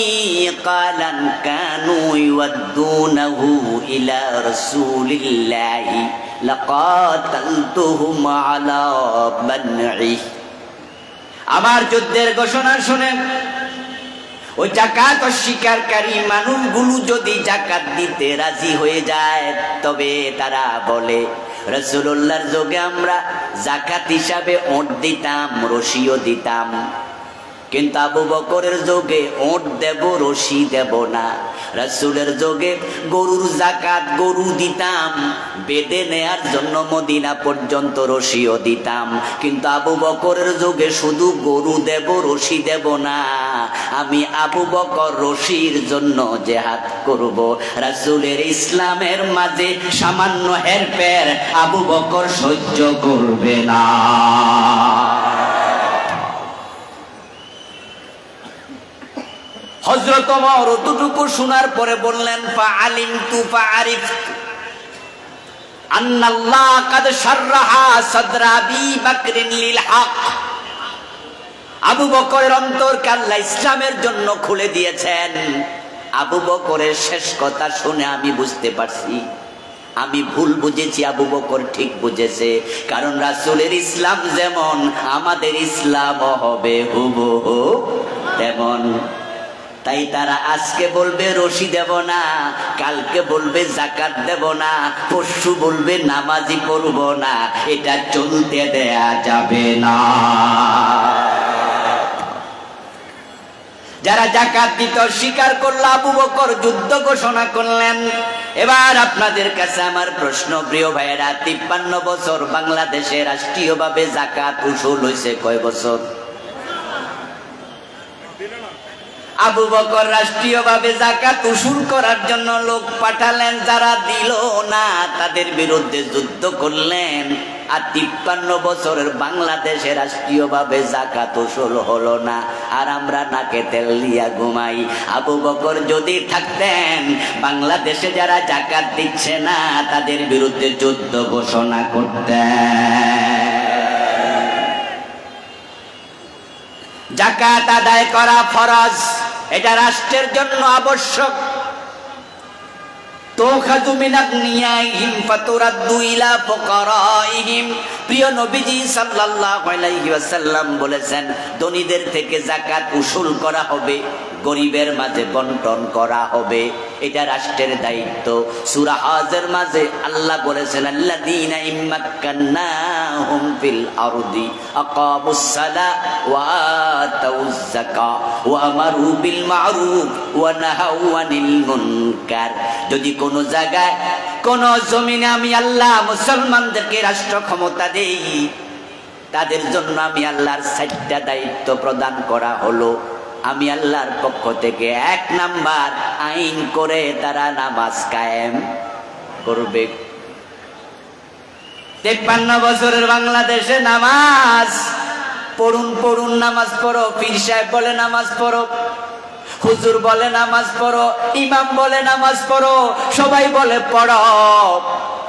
কালান কানু ইওয়াদুনাহু ইলা রাসূলিল্লাহি লাকাতালতুহুম আলা মানঈ। আমার যুদ্ধের ঘোষণা শুনে ওই যাকাত অস্বীকারী মানুষগুলো যদি যাকাত দিতে রাজি হয়ে যায়, তবে তারা বলে রাসূলুল্লাহর যুগে আমরা যাকাত হিসাবে ওট দিতাম, রশিও দিতাম, কিন্তু আবু বকরের যুগে ওট দেব, রশি দেব না। রাসূলের যুগে গরুর যাকাত, গরু দিতাম, বেদে নেয়ার জন্য মদিনা পর্যন্ত রশিও দিতাম, কিন্তু আবু বকরের যুগে শুধু গরু দেব, রশি দেব না। আমি আবু বকর রশির জন্য জিহাদ করব। রাসূলের ইসলামের মাঝে সামান্য হেরফের আবু বকর সহ্য করবে না। হযরত ওমর অতটুকু শোনার পরে বললেন, ফাআলিমতু ফাআরিফতু আন্নাল্লাহ কাদ শাররাহা সাদরা আবি বকরিন লিল হক। আবু বকরের অন্তরকে আল্লাহ ইসলামের জন্য খুলে দিয়েছেন। আবু বকরের শেষ কথা শুনে আমি বুঝতে পারছি আমি ভুল বুঝেছি, আবু বকর ঠিক বুঝেছে। কারণ রাসূলের ইসলাম যেমন, আমাদের ইসলামও হবে হুবহু তেমন। তাই তারা আজকে বলবে রশি দেব না, কালকে বলবে যাকাত দেব না, পরশু বলবে নামাজি পড়ব না। এটা চলতে দেয়া যাবে না। যারা যাকাত দিতে অস্বীকার করল, আবু বকর যুদ্ধ ঘোষণা করলেন। এবার আপনাদের কাছে আমার প্রশ্ন, প্রিয় ভাইয়েরা, 53 বছর বাংলাদেশে রাষ্ট্রীয়ভাবে যাকাত উসুল হয়েছে কয় বছর? আবু বকর রাষ্ট্রীয়ভাবে যাকাত উসুল করার জন্য লোক পাঠালেন, যারা দিল না তাদের বিরুদ্ধে যুদ্ধ করলেন। আর 53 বছরের বাংলাদেশে রাষ্ট্রীয়ভাবে যাকাত উসুল হলো না, আর আমরা নাকে তেল দিয়া ঘুমাই। আবু বকর যদি থাকতেন, বাংলাদেশে যারা যাকাত দিচ্ছে না তাদের বিরুদ্ধে যুদ্ধ ঘোষণা করতেন। যাকাত আদায় করা ফরজ, এটা রাষ্ট্রের জন্য আবশ্যক। তুখাযু মিন আগনিয়াইহিম ফাতুরাদ্দু ইলা ফুকারাইহিম। প্রিয় নবীজি সাল্লাল্লাহু আলাইহি ওয়াসাল্লাম বলেছেন, ধনীদের থেকে যাকাত উসুল করা হবে, গরিবের মাঝে বন্টন করা হবে, এটা রাষ্ট্রের দায়িত্ব। সূরা হজের মাঝে আল্লাহ বলেছেন, আল্লাযীনা ইম্মাক্কান্নাহুম ফিল আরদি আকামুস সালাহ ওয়া আতাউয যাকাত ওয়া আমারু বিল মা'রুফ ওয়া নাহাউ আনিল মুনকার। যদি কোন জায়গায় কোন জমিনে আমি আল্লাহ মুসলমানদেরকে রাষ্ট্র ক্ষমতা দেই, তাদের জন্য আমি আল্লাহর 4টা দায়িত্ব প্রদান করা হলো। আমি আল্লাহর পক্ষ থেকে 1 নাম্বার আইন করে তারা নামাজ কায়েম করবে। 53 বছরের বাংলাদেশে নামাজ পড়ুন নামাজ পড়ো, পীর সাহেব বলে নামাজ পড়ো, হুজুর বলে নামাজ পড়ো, ইমাম বলে নামাজ পড়ো, সবাই বলে পড়ো,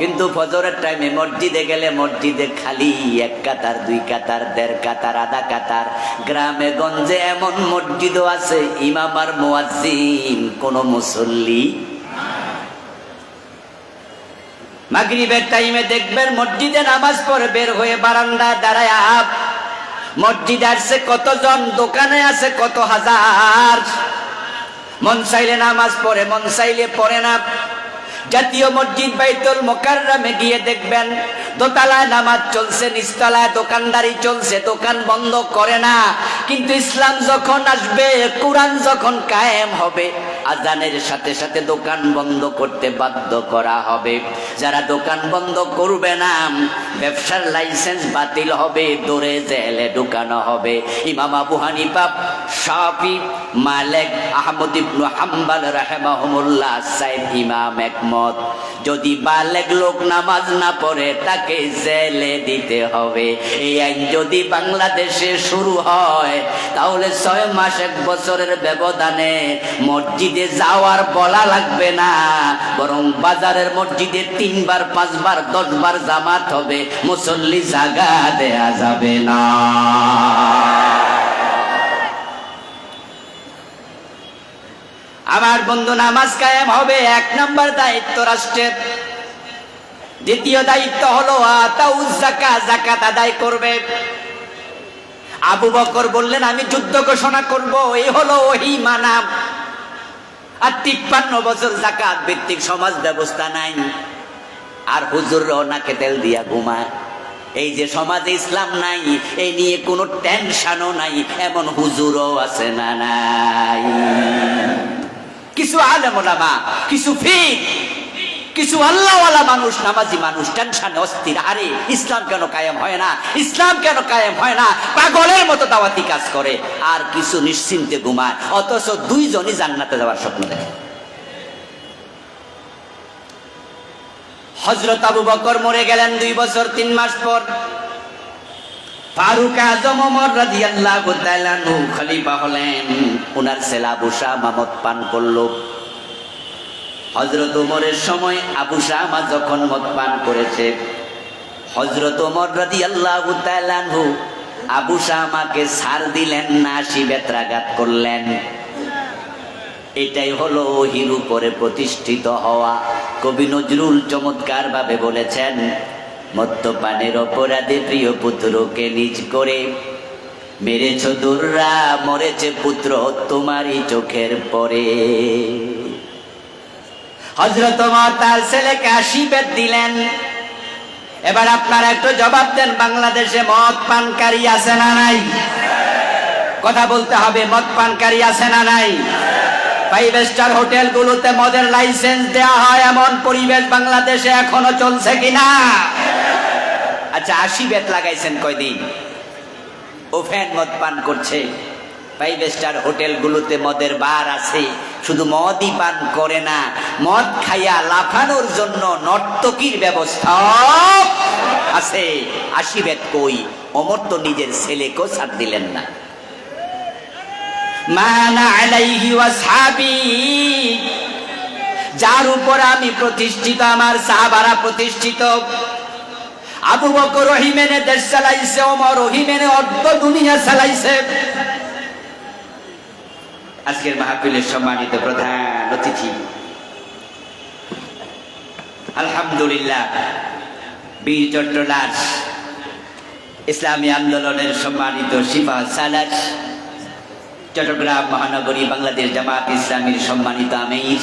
কিন্তু ফজরের টাইমে মসজিদে গেলে মসজিদে খালি 1 কাতার 2 কাতার 1.5 কাতার আধা কাতার। গ্রামে গঞ্জে এমন মসজিদও আছে ইমাম আর মুয়াজ্জিন কোন মুসল্লি। মাগরিবের টাইমে দেখবেন মসজিদে নামাজ পড়ে বের হয়ে বারান্দায় দাঁড়ায়, মসজিদে আসছে কতজন, দোকানে আছে কত হাজার। মন চাইলে নামাজ পড়ে, মন চাইলে পড়ে না। জাতীয় মসজিদ বাইতুল মুকাররমে গিয়ে দেখবেন দোতলায় নামাজ চলছে, নিচতলায় দোকানদারি চলছে, দোকান বন্ধ করে না। কিন্তু ইসলাম যখন আসবে, কোরআন যখন কায়েম হবে, আজানের সাথে সাথে দোকান বন্ধ করতে বাধ্য করা হবে। যারা দোকান বন্ধ করবে না, ব্যবসার লাইসেন্স বাতিল হবে, দৌড়ে জেলে ঢুকানো হবে। ইমাম আবু হানিফা, শাফি, মালিক, আহমদ ইবনে হাম্বল রাহিমাহুমুল্লাহ 4 ইমাম একমত, যদি বালেগ লোক নামাজ না পড়ে তাকে জেলে দিতে হবে। এই আইন যদি বাংলাদেশে শুরু হয়, তাহলে 6 মাস 1 বছরের ব্যবধানে মসজিদে যাওয়ার বলা লাগবে না, বরং বাজারের মসজিদে 3 বার 5 বার 10 বার জামাত হবে, মুসল্লি জায়গা দেয়া যাবে না। আমার বন্ধু, নামাজ কায়েম হবে 1 নাম্বার দায়িত্ব রাষ্ট্রের। দ্বিতীয় দায়িত্ব হলো আতাউয যাকাত, যাকাত আদায় করবে। আবু বকর বললেন, আমি যুদ্ধ ঘোষণা করব, এই হলো ওহী মানা। আর 53 বছর যাকাত ভিত্তিক সমাজ ব্যবস্থা নাই, আর হুজুররাও নাকে তেল দিয়া ঘুমায়। এই যে সমাজে ইসলাম নাই, এই নিয়ে কোনো টেনশনও নাই, এমন হুজুরও আছে না নাই? কিছু আলেম ওলামা, কিছু ফিক, কিছু আল্লাহওয়ালা মানুষ, নামাজি মানুষ টেনশনে অস্থির। আরে ইসলাম কেন কায়েম হয় না, ইসলাম কেন কায়েম হয় না, পাগলের মতো দাওয়াতি কাজ করে। আর কিছু নিশ্চিন্তে ঘুমায়, অথচ 2 জনই জান্নাতে যাওয়ার স্বপ্ন দেখে। হযরত আবু বকর মরে গেলেন 2 বছর 3 মাস পর। ফারুক আজম ওমর রাদিয়াল্লাহু তাআলা আনহু খলিফা হলেন। ওনার ছেলে আবু শামা মদ পান করলো। হযরত ওমরের সময় আবু শামা যখন মদ পান করেছে, হযরত ওমর রাদিয়াল্লাহু তাআলা আনহু আবু শামাকে ছাড় দিলেন না, শিবেত্রাঘাত করলেন। এটাই হলো ওহীর উপরে প্রতিষ্ঠিত হওয়া। কবি নজরুল চমৎকার ভাবে বলেছেন, মদ্যপানের অপরাধে প্রিয় পুত্রকে নিজ করে মেরেছ দুররা, মরেছে পুত্র তোমারই চোখের পরে। হযরত ওমর তার ছেলেকে আশীর্বাদ দিলেন। এবার আপনারা একটু জবাব দেন, বাংলাদেশে মদ পানকারী আছে না নাই? কথা বলতে হবে, মদ পানকারী আছে না নাই? 5 স্টার হোটেলগুলোতে মদের লাইসেন্স দেওয়া হয়, এমন পরিবেশ বাংলাদেশে এখনো চলছে কিনা? আচ্ছা, 80 বেত লাগাইছেন কয়দিন? ওভেন মদ পান করছে। 5 স্টার হোটেলগুলোতে মদের বার আছে, শুধু মদই পান করে না, মদ খাইয়া লাফানোর জন্য নর্তকীর ব্যবস্থা আছে। 80 বেত কই? ওমর তো নিজের ছেলেকেও ছাড় দিলেন না। মানা আলাইহি ওয়াসহাবি, যার উপর আমি প্রতিষ্ঠিত, আমার সাহাবারা প্রতিষ্ঠিত। আবু বকর রহিমেনে দেশ চালাইছে, ওমর রহিমেনে অর্ধ দুনিয়া চালাইছে। আজকের মাহফিলের সম্মানিত প্রধান অতিথি আলহামদুলিল্লাহ, বীর চট্টলার ইসলামী আন্দোলনের সম্মানিত সিপাহ সালার, চট্টগ্রাম মহানগরী বাংলাদেশ জামাত ইসলামীর সম্মানিত আমির,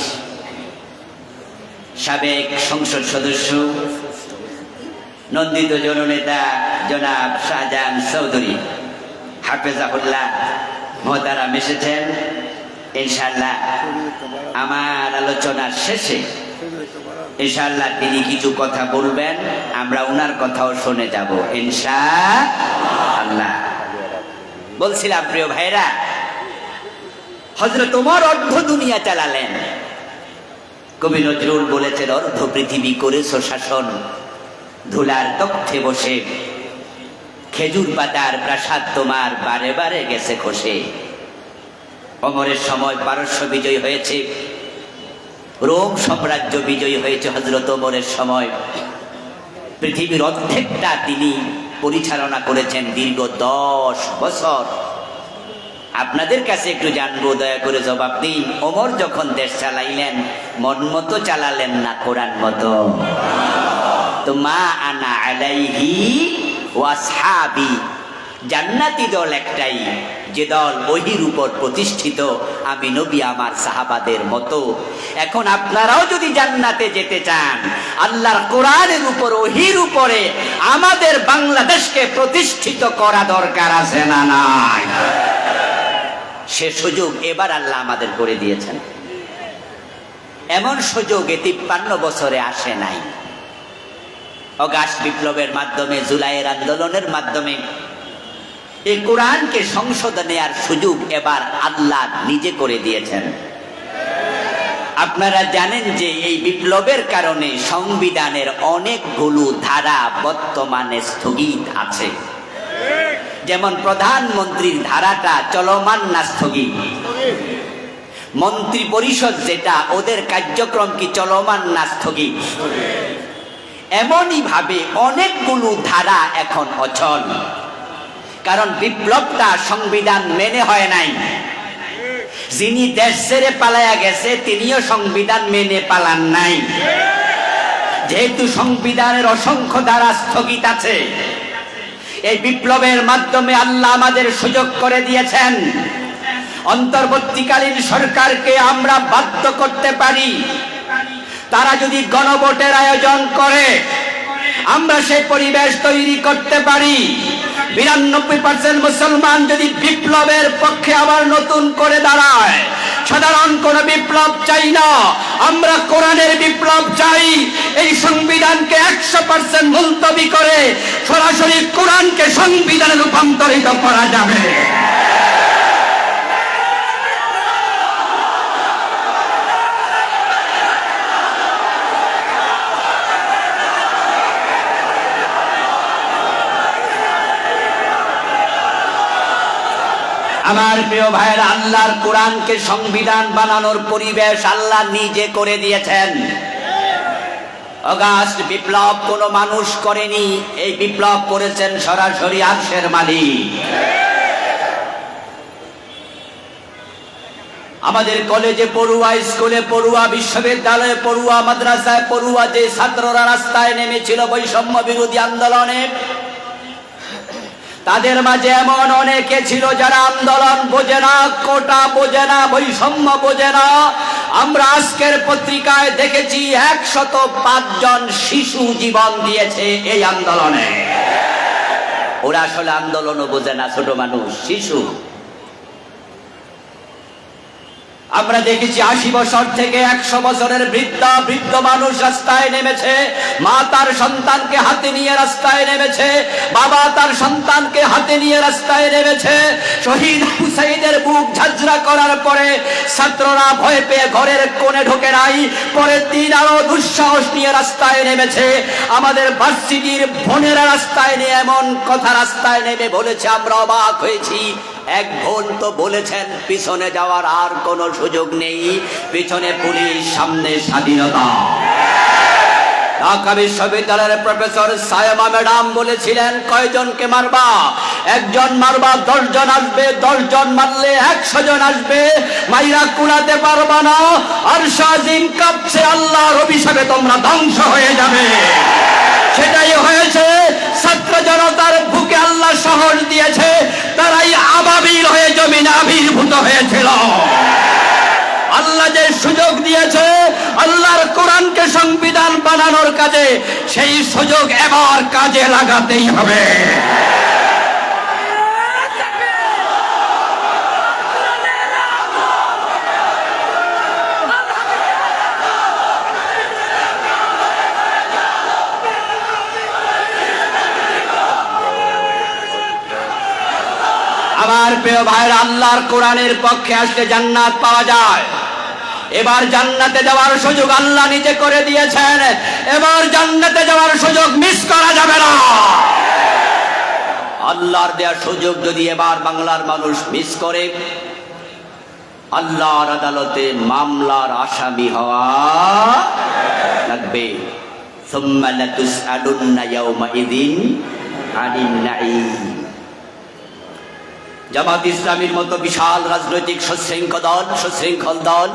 সাবেক সংসদ সদস্য, নন্দিত জননেতা জনাব শাহজাহান চৌধুরী হাফেজাহুল্লাহ মোহতারাম এসেছেন। ইনশাআল্লাহ আমার আলোচনার শেষে ইনশাআল্লাহ তিনি কিছু কথা বলবেন, আমরা উনার কথাও শুনে যাব ইনশাআল্লাহ। বলছিলাম প্রিয় ভাইরা, হযরত ওমর অর্ধ দুনিয়া চালালেন। কবি নজরুল বলেছেন, অর্ধ পৃথিবী করেছো শাসন, ধুলার তখ্তে বসে, খেজুর পাতার প্রাসাদ তোমার বারে বারে গেছে খসে। ওমরের সময় পারস্য বিজয় হয়েছে, রোম সাম্রাজ্য বিজয়ী হয়েছে হযরত ওমরের সময়। পৃথিবীর অর্ধেকটা তিনি পরিচালনা করেছেন দীর্ঘ 10 বছর। আপনাদের কাছে একটু জানবো, দয়া করে জবাব দিন, ওমর যখন দেশ চালাইলেন মন মতো চালালেন না কোরআন মতো? তো মা আনা আলাইহি ওয়া আসহাবি, জান্নাতি দল একটাই, যে দল ওহির উপর প্রতিষ্ঠিত, আমি নবী আমার সাহাবাদের মতো। এখন আপনারাও যদি জান্নাতে যেতে চান, আল্লাহর কোরআনের উপর ওহির উপরে আমাদের বাংলাদেশকে প্রতিষ্ঠিত করা দরকার আছে না নাই? সে সুযোগ এবার আল্লাহ আমাদের করে দিয়েছেন। এমন সুযোগ 53 বছরে আসে নাই। অগাস্ট বিপ্লবের মাধ্যমে, জুলাইয়ের আন্দোলনের মাধ্যমে এই কোরআনকে সংশোধন নেওয়ার সুযোগ এবার আল্লাহ নিজে করে দিয়েছেন। আপনারা জানেন যে এই বিপ্লবের কারণে সংবিধানের অনেকগুলো ধারা বর্তমানে স্থগিত আছে। যেমন প্রধানমন্ত্রীর ধারাটা চলমান না স্থগিত? মন্ত্রী পরিষদ যেটা, ওদের কার্যক্রম কি চলমান না স্থগিত? এমনই ভাবে অনেকগুলো ধারা এখন অচল, কারণ বিপ্লবটা সংবিধান মেনে হয় নাই। যিনি দেশ ছেড়ে পালায়া গেছে তিনিও সংবিধান মেনে পালান নাই। যেহেতু সংবিধানের অসংখ্য ধারা স্থগিত আছে, এই বিপ্লবের মাধ্যমে আল্লাহ আমাদের সুযোগ করে দিয়েছেন। অন্তর্বর্তীকালীন সরকারকে আমরা বাধ্য করতে পারি, তারা যদি গণভোটের আয়োজন করে আমরা সেই পরিবেশ তৈরি করতে পারি। 92% মুসলমান যদি বিপ্লবের পক্ষে আবার নতুন করে দাঁড়ায়, সাধারণ কোন বিপ্লব চাই না, আমরা কোরআনের বিপ্লব চাই। এই সংবিধানকে 100% মুলতবি করে সরাসরি কোরআনকে সংবিধানে রূপান্তরিত করা যাবে। আমার প্রিয় ভাইয়েরা, আল্লাহর কোরআনকে সংবিধান বানানোর পরিবেশ আল্লাহ নিজে করে দিয়েছেন। অগাস্ট বিপ্লব কোনো মানুষ করেনি, এই বিপ্লব করেছেন সরাসরি আরশের মালিক। আমাদের কলেজে পড়ুয়া, স্কুলে পড়ুয়া, বিশ্ববিদ্যালয়ে পড়ুয়া, মাদ্রাসায় পড়ুয়া যে ছাত্ররা রাস্তায় নেমেছিল বৈষম্য বিরোধী আন্দোলনে, তাদের মাঝে এমন অনেকে ছিল যারা আন্দোলন বোঝে না, কোটা বোঝে না, বৈষম্য বোঝে না। আমরা আজকের পত্রিকায় দেখেছি 105 জন শিশু জীবন দিয়েছে এই আন্দোলনে। ওরা আসলে আন্দোলনও বোঝে না, ছোট মানুষ, শিশু। আমরা দেখেছি 80 বছর থেকে 100 বছরের বৃদ্ধ মানুষ রাস্তায় নেমেছে। মা তার সন্তানকে হাতে নিয়ে রাস্তায় নেমেছে, বাবা তার সন্তানকে হাতে নিয়ে রাস্তায় নেমেছে। শহীদ হুসাইনের বুক ঝাঁঝরা করার পরে ছাত্ররা ভয় পেয়ে ঘরের কোণে ঢোকে নাই, পরের দিন আরো দুঃসাহস নিয়ে রাস্তায় নেমেছে। আমাদের ভার্সিটির বোনেরা রাস্তায় নিয়ে এমন কথা রাস্তায় নেমে বলেছে, আমরা অবাক হয়েছি। এক বোন তো বলেছেন পিছনে যাওয়ার আর কোনো সুযোগ নেই, পিছনে পুলিশ, সামনে স্বাধীনতা। ঢাকা বিশ্ববিদ্যালয়ের প্রফেসর সায়মা ম্যাডাম বলেছিলেন, কয়জনকে মারবা? একজন মারবা 10 জন আসবে, 10 জন মারলে 100 জন আসবে, মাইরা কুলাতে পারবা না, আরশ আজিম কাঁপছে, আল্লাহর অভিশাপে তোমরা ধ্বংস হয়ে যাবে। সেটাই হয়েছে। ছাত্র জনতার বুকে আল্লাহ সাহস দিয়েছে, তারাই আবাবিল হয়ে জমিনে আবির্ভূত হয়েছিল। আল্লাহ যে সুযোগ দিয়েছে আল্লাহর কোরআনকে সংবিধান বানানোর কাজে, সেই সুযোগ এবার কাজে লাগাতেই হবে। আমার প্রিয় ভাইরা, আল্লাহর কোরআনের পক্ষে আসলে জান্নাত পাওয়া যায়। এবার জান্নাতে যাওয়ার সুযোগ আল্লাহ নিজে করে দিয়েছেন। এবার জান্নাতে যাওয়ার সুযোগ মিস করা যাবে না। আল্লাহর দেওয়ার সুযোগ যদি এবার বাংলার মানুষ মিস করে, আল্লাহর আদালতে মামলার আসামি হওয়া লাগবে। সুম্মা লাতুসআলুন্না ইয়াওমাইযিন আনিন নাঈম। জামাত ইসলামীর মতো বিশাল রাজনৈতিক সুশৃঙ্খল দল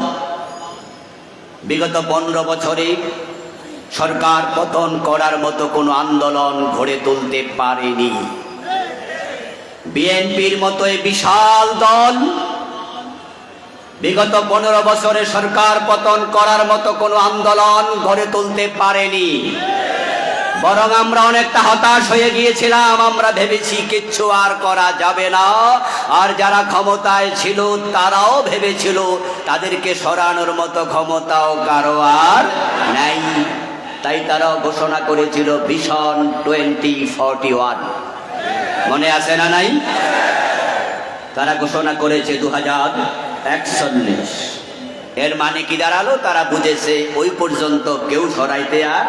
বিগত 15 বছরে সরকার পতন করার মতো কোনো আন্দোলন গড়ে তুলতে পারেনি। বিএনপির মতো এই বিশাল দল বিগত 15 বছরে সরকার পতন করার মতো কোনো আন্দোলন গড়ে তুলতে পারেনি। বরং আমরা অনেকটা হতাশ হয়ে গিয়েছিলাম। আমরা ভেবেছি কিচ্ছু আর করা যাবে না। আর যারা ক্ষমতায় ছিল তারাও ভেবেছিল তাদেরকে সরানোর মতো ক্ষমতাও কারো আর নাই। তাই তারাও ঘোষণা করেছিল ভিশন 2041। মনে আছে না নাই? তারা ঘোষণা করেছে 2041। এর মানে কি দাঁড়ালো? তারা বুঝেছে ওই পর্যন্ত কেউ সরাইতে আর।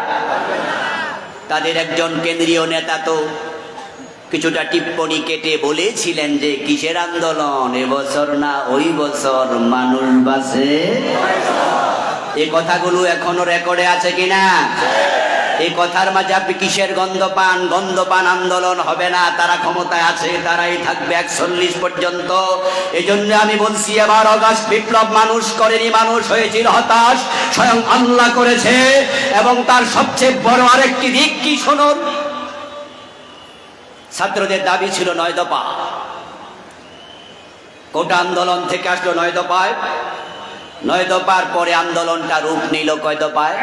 তাদের একজন কেন্দ্রীয় নেতা তো কিছুটা টিপ্পনি কেটে বলেছিলেন যে কিসের আন্দোলন, এবছর না ওই বছর মানুষ বাঁচে। এই কথাগুলো এখনো রেকর্ডে আছে কিনা? এই কথার মাঝে আপনি কিসের গন্ধ পান? গন্ধপান আন্দোলন হবে না। তারা ক্ষমতায় আছে, তারাই থাকবে 41 পর্যন্ত। এই জন্য আমি বলছি, এবার অগাস্ট বিপ্লব মানুষ করেনি, মানুষ হয়েছিল হতাশ, স্বয়ং আল্লাহ করেছে। এবং তার সবচেয়ে বড় আরেকটি দিক কি শুনুন, ছাত্রদের দাবি ছিল 9 দফা। কোটা আন্দোলন থেকে আসলো 9 দফায়। 9 দফার পরে আন্দোলনটা রূপ নিল কয় দফায়?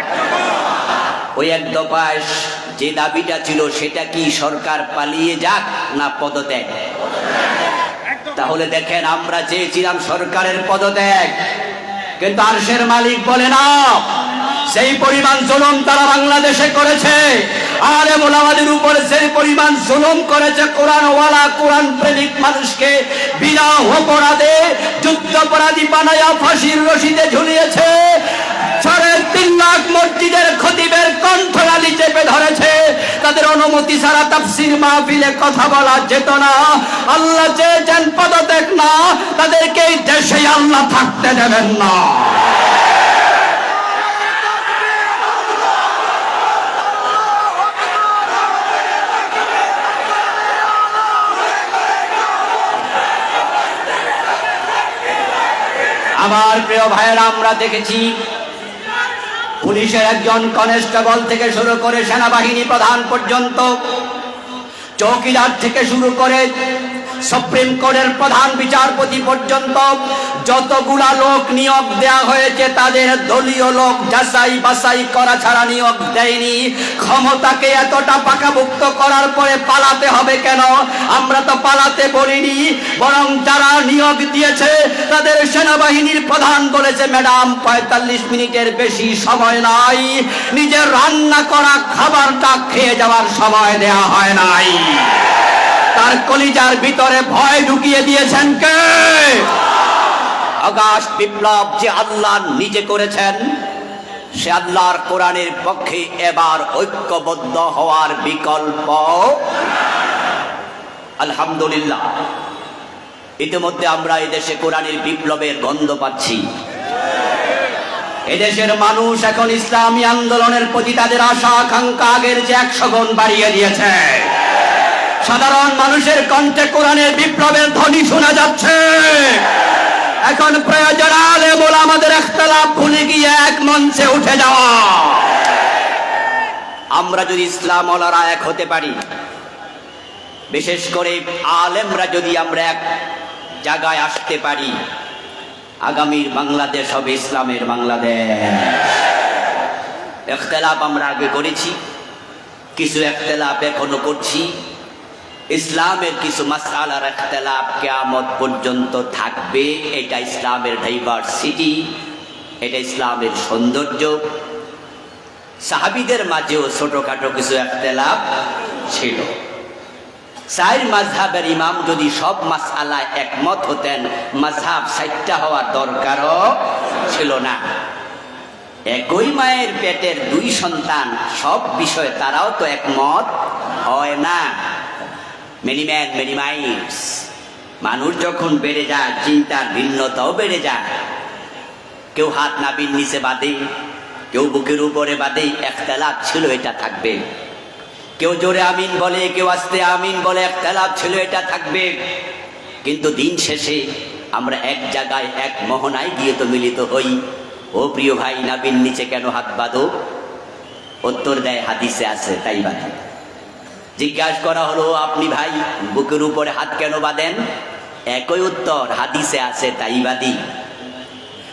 ওই 1 দফায় যে দাবিটা ছিল সেটা কি সরকার পালিয়ে যাক না পদত্যাগ? তাহলে দেখেন, আমরা চেয়েছিলাম সরকারের পদত্যাগ, কিন্তু আরশের মালিক বলে না। সেই পরিমাণ জুলুম তারা বাংলাদেশে করেছে। আর ওলামাদের উপরে সেই পরিমাণ জুলুম করেছে, কোরআনওয়ালা কোরআন প্রেমিক মানুষকে বিনা অপরাধে যুদ্ধাপরাধী বানায়া ফাঁসির রশিদে ঝুলিয়েছে। 3.5 লাখ মসজিদের খতিবের কণ্ঠনালী চেপে ধরেছে। তাদের অনুমতি ছাড়া তাফসীর মাহফিলে কথা বলা যেত না। আল্লাহ চেয়েছেন পদত্যাগ না, তাদেরকে এই দেশে আল্লাহ থাকতে দেবেন না। আমার প্রিয় ভাইয়েরা, আমরা দেখেছি পুলিশের একজন কনস্টেবল থেকে শুরু করে সেনাবাহিনী প্রধান পর্যন্ত, চৌকিদার থেকে শুরু করে সুপ্রিম কোর্টের প্রধান বিচারপতি পর্যন্ত যতগুলা লোক নিয়োগ দেয়া হয়েছে তাদের দলীয় লোক যাচাই বাছাই করা ছাড়া নিয়োগ দেয়নি। ক্ষমতাকে এতটা পাকাভুক্ত করার পরে পালাতে হবে কেন? আমরা তো পালাতে বলিনি, বরং যারা নিয়োগ দিয়েছে তাদের সেনাবাহিনীর প্রধান বলেছে, ম্যাডাম 45 মিনিটের বেশি সময় নাই, নিজের রান্না করা খাবারটা খেয়ে যাওয়ার সময় দেয়া হয় নাই। তার কলিজার ভিতরে ভয় ঢুকিয়ে দিয়েছেন কে? আগস্ট বিপ্লব যে আল্লাহ নিজে করেছেন, সে আল্লাহর কোরআনের পক্ষে এবার ঐক্যবদ্ধ হওয়ার বিকল্প। আলহামদুলিল্লাহ, ইতিমধ্যে আমরা এদেশে কোরআনের বিপ্লবের গন্ধ পাচ্ছি। এদেশের মানুষ এখন ইসলামী আন্দোলনের প্রতি তাদের আশা আকাঙ্ক্ষা আগের যে 100 গুণ বাড়িয়ে দিয়েছে। সাধারণ মানুষের কণ্ঠে কোরআনের বিপ্লবের ধ্বনি শোনা যাচ্ছে। এখন প্রয়োজন আলেম ওলামাদের ইখতিলাফ ভুলে গিয়ে এক মঞ্চে উঠে যাওয়া। আমরা যদি ইসলাম ওয়ালারা এক হতে পারি, বিশেষ করে আলেমরা যদি আমরা এক জায়গায় আসতে পারি, আগামীর বাংলাদেশ হবে ইসলামের বাংলাদেশ। ইখতিলাফ আমরা আগে করেছি, কিছু ইখতিলাফ এখনো করছি। ইসলামের কিছু মাসআলার ইখতিলাফ কিয়ামত পর্যন্ত থাকবে। এটা ইসলামের ডাইভার্সিটি, এটা ইসলামের সৌন্দর্য। সাহাবীদের মাঝেও ছোটখাটো কিছু ইখতিলাফ ছিল। চার মাযহাবের ইমাম যদি সব মাসআলায় একমত হতেন, মাযহাব ৬০টা হওয়ার দরকারও ছিল না। একই মায়ের পেটের দুই সন্তান, সব বিষয়ে তারাও তো একমত হয় না। Many man many minds. মানুষ যখন বেড়ে যায়, চিন্তার ভিন্নতাও বেড়ে যায়। কেউ হাত নাভির নিচে বাঁধে, কেউ বুকের উপরে বাঁধে, ইখতিলাফ ছিল, এটা থাকবে। কেউ জোরে আমিন বলে, কেউ আস্তে আমিন বলে, ইখতিলাফ ছিল, এটা থাকবে। কিন্তু দিন শেষে আমরা এক জায়গায় এক মোহনায় গিয়ে তো মিলিত হই। ও প্রিয় ভাই, নাভির নিচে কেন হাত বাঁধো? উত্তর দেয় হাদিসে আছে, তাই বাঁধি। জিজ্ঞাসা করা হলো, আপনি ভাই বুকের উপরে হাত কেন বাঁধেন? একই উত্তর, হাদিসে আছে, তাই বাঁধি।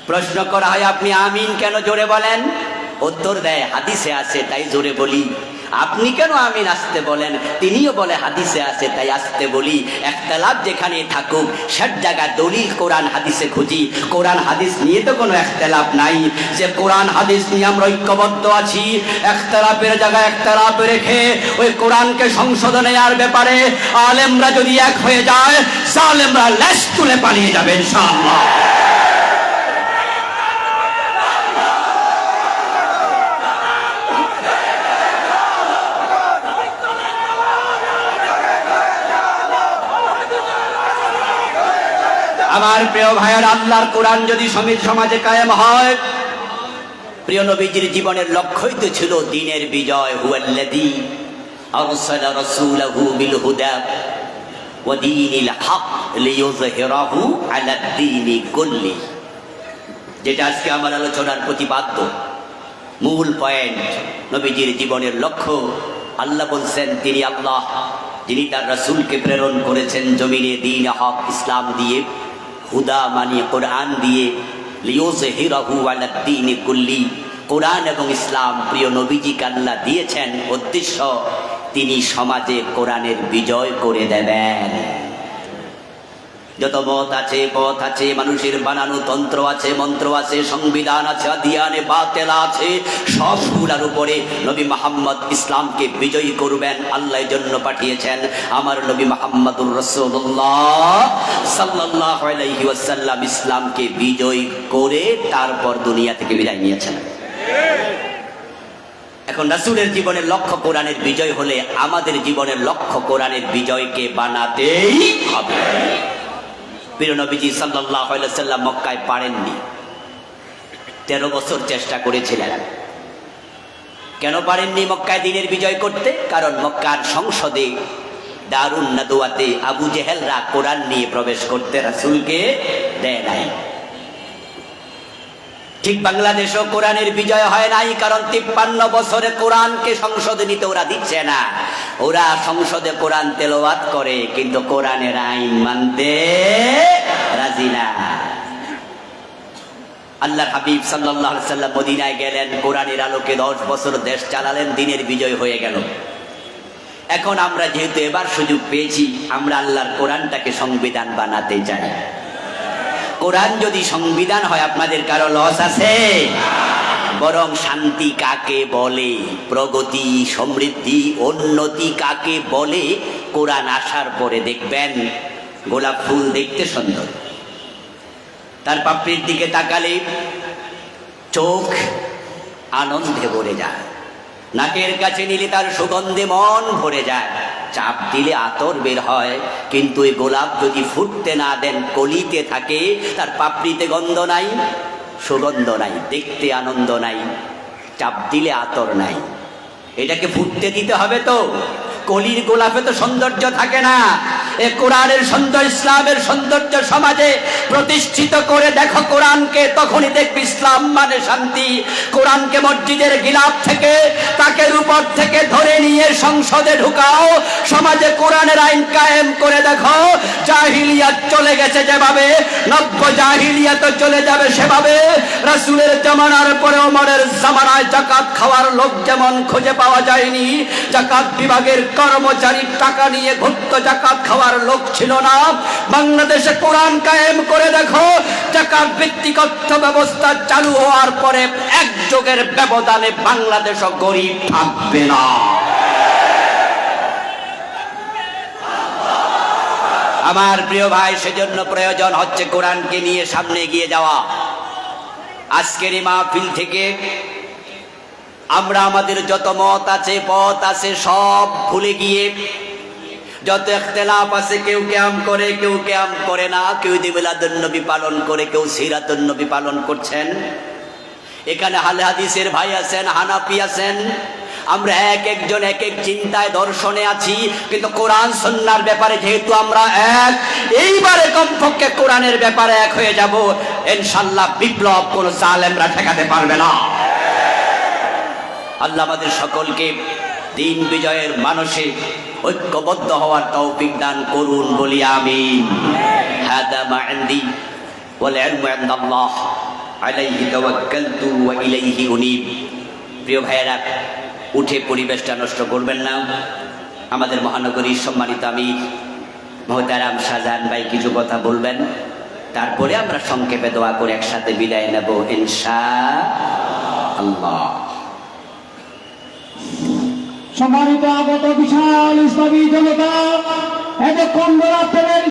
প্রশ্ন করা হয়, আপনি আমিন কেন জোরে বলেন? উত্তর দেয়, হাদিসে আছে, তাই জোরে বলি। আপনি কেন আমিন আসতে বলেন? তিনিও বলে, হাদিসে আছে, তাই আসতে বলি। ইখতিলাফ যেখানে থাকুক, সব জায়গায় দলিল কোরআন হাদিসে খুঁজি। কোরআন হাদিস নিয়ে তো কোনো ইখতিলাফ নাই, যে কোরআন হাদিস নিয়ে আমরা ঐক্যবদ্ধ আছি। ইখতিলাফের জায়গায় ইখতিলাফ রেখে ওই কোরআনকে সংশোধনে আর ব্যাপারে আলেমরা যদি এক হয়ে যায়, জালেমরা লেজ তুলে পালিয়ে যাবে ইনশাআল্লাহ। আমার প্রিয় ভাইয়ের, আল্লাহর কোরআন যদি সমাজে কায়েম হয়, প্রিয় নবীজির জীবনের লক্ষ্যই তো ছিল দ্বীনের বিজয়। হুয়াল্লাযী আরসালা রাসূলাহু বিল হুদা ওয়া দীনিল হক লিইয়ুযহিরাহু আলাদ দীনি কুল্লি। যেটা আজকে আমার আলোচনার প্রতিপাদ্য মূল পয়েন্ট, নবীজির জীবনের লক্ষ্য। আল্লাহ বলছেন, তিনি আল্লাহ, যিনি তার রাসূলকে প্রেরণ করেছেন জমিনে দ্বীন হক ইসলাম দিয়ে, হুদা মানে কোরআন দিয়ে, লিইয়ুযহিরাহু আলাদ দীনি কুল্লি। কোরআন এবং ইসলাম প্রিয় নবীজিকে আল্লাহ দিয়েছেন, উদ্দেশ্য তিনি সমাজে কোরআনের বিজয় করে দেবেন। যত মত আছে, পথ আছে, মানুষের বানানো তন্ত্র আছে, মন্ত্র আছে, সংবিধান আছে, আদিয়ানে বাতেলা আছে, সবগুলোর উপরে নবী মুহাম্মদ ইসলামকে বিজয়ী করবেন। আল্লাহর জন্য পাঠিয়েছেন আমার নবী মুহাম্মদুর রাসূলুল্লাহ সাল্লাল্লাহু আলাইহি ওয়াসাল্লাম। ইসলামকে বিজয়ী করে তারপর দুনিয়া থেকে বিদায় নিয়েছেন। এখন রাসূলের জীবনের লক্ষ্য কোরআনের বিজয় হলে আমাদের জীবনের লক্ষ্য কোরআনের বিজয়কে বানাতেই হবে। প্রিয় নবীজি সাল্লাল্লাহু আলাইহি ওয়াসাল্লাম মক্কায় পারেননি, 13 বছর চেষ্টা করেছিলেন। কেন পারেননি মক্কায় দ্বীনের বিজয় করতে? কারণ মক্কার সংসদে দারুন নাদওয়াতে আবু জেহেলরা কোরআন নিয়ে প্রবেশ করতে রাসূলকে দেয় নাই। ঠিক বাংলাদেশও কোরআনের বিজয় হয় নাই, কারণ 53 বছরে কোরআনকে সংসদে নিতে ওরা দিচ্ছে না। ওরা সংসদে কোরআন তেলাওয়াত করে, কিন্তু কোরআনের আইন মানতে রাজি না। আল্লাহর হাবিব সাল্লাল্লাহু আলাইহি ওয়াসাল্লাম মদিনায় গেলেন, কোরআনের আলোকে 10 বছর দেশ চালালেন, দ্বীনের বিজয় হয়ে গেল। এখন আমরা যেহেতু এবার সুযোগ পেয়েছি, আমরা আল্লাহর কোরআনটাকে সংবিধান বানাতে চাই। কোরআন যদি সংবিধান হয়, আপনাদের কারো লস আছে? বরং শান্তি কাকে বলে, প্রগতি, সমৃদ্ধি, উন্নতি কাকে বলে, কোরআন আসার পরে দেখবেন গোলাপ ফুল দেখতে সুন্দর, তার পাপড়ির দিকে তাকালে চোখ আনন্দে ভরে যায়, নাকের কাছে নিলে তার সুগন্ধে মন ভরে যায়, চাপ দিলে আতর বের হয়। কিন্তু এই গোলাপ যদি ফুটতে না দেন, কলিতে থাকে, তার পাপড়িতে গন্ধ নাই, সুগন্ধ নাই, দেখতে আনন্দ নাই, চাপ দিলে আতর নাই। এটাকে ফুটতে দিতে হবে তো। কলির গোলাপে তো সৌন্দর্য থাকে না। এ কোরআনের সৌন্দর্য, ইসলামের সৌন্দর্য সমাজে প্রতিষ্ঠিত করে দেখো কোরআনকে, তখনই দেখবে ইসলাম মানে শান্তি। কোরআনকে মসজিদের গিলাফ থেকে, তাকের উপর থেকে ধরে নিয়ে সংসদে ঢুকাও, সমাজে কোরআনের আইন কায়েম করে দেখো, জাহিলিয়াত চলে গেছে যেভাবে, নব্য জাহিলিয়াত চলে যাবে সেভাবে। রাসূলের জামানার পরে ওমরের জামানায় যাকাত খাওয়ার লোক যেমন খুঁজে পাওয়া যায়নি, যাকাত বিভাগের কর্মচারী টাকা নিয়ে ঘুরত, যাকাত খাওয়ার লোক ছিল না। বাংলাদেশে কোরআন কায়েম করে দেখো, যাকাত ভিত্তিক অর্থ ব্যবস্থা চালু হওয়ার পরে এক যুগের ব্যবধানে বাংলাদেশও গরিব থাকবে না। আমার প্রিয় ভাই, সেজন্য প্রয়োজন হচ্ছে কোরআনকে নিয়ে সামনে এগিয়ে যাওয়া। আজকের এই মাহফিল থেকে আমরা আমাদের যত মত আছে, পথ আছে, সব ভুলে গিয়ে, যত ইখতিলাফ আছে, কেউ কিয়াম করে, কেউ কিয়াম করে না, কেউ মিলাদুন নবী পালন করে, কেউ সিরাতুন নবী পালন করছেন। এখানে আহলে হাদিসের ভাই আছেন, হানাফি আছেন, আমরা এক একজন এক এক চিন্তায় দর্শনে আছি, কিন্তু কোরআন সুন্নাহর ব্যাপারে যেহেতু আমরা এক, এইবারে কমপক্ষে কোরআনের ব্যাপারে এক হয়ে যাব, ইনশাআল্লাহ বিপ্লব কোন জালেমরা ঠেকাতে পারবে না। আল্লাহ আমাদের সকলকে দিন বিজয়ের মানসে ঐক্যবদ্ধ হওয়ার তৌফিক দান করুন, বলি আমিন। হাদা মা ইনদি ওয়াল ইলমু ইনদাল্লাহ আলাইহি তাওয়াক্কালতু ওয়া ইলাইহি উনীব। প্রিয় ভাইয়েরা, উঠে পরিবেশটা নষ্ট করবেন না। আমাদের মহানগরীর সম্মানিত আমির মোহতারাম শাহজাহান ভাই কিছু কথা বলবেন, তারপরে আমরা সংক্ষেপে দোয়া করে একসাথে বিদায় নেব ইনশাআল্লাহ। সম্মানিত আগত বিশাল ইসলামী জনতা, এতক্ষণ ধরে আপনাদের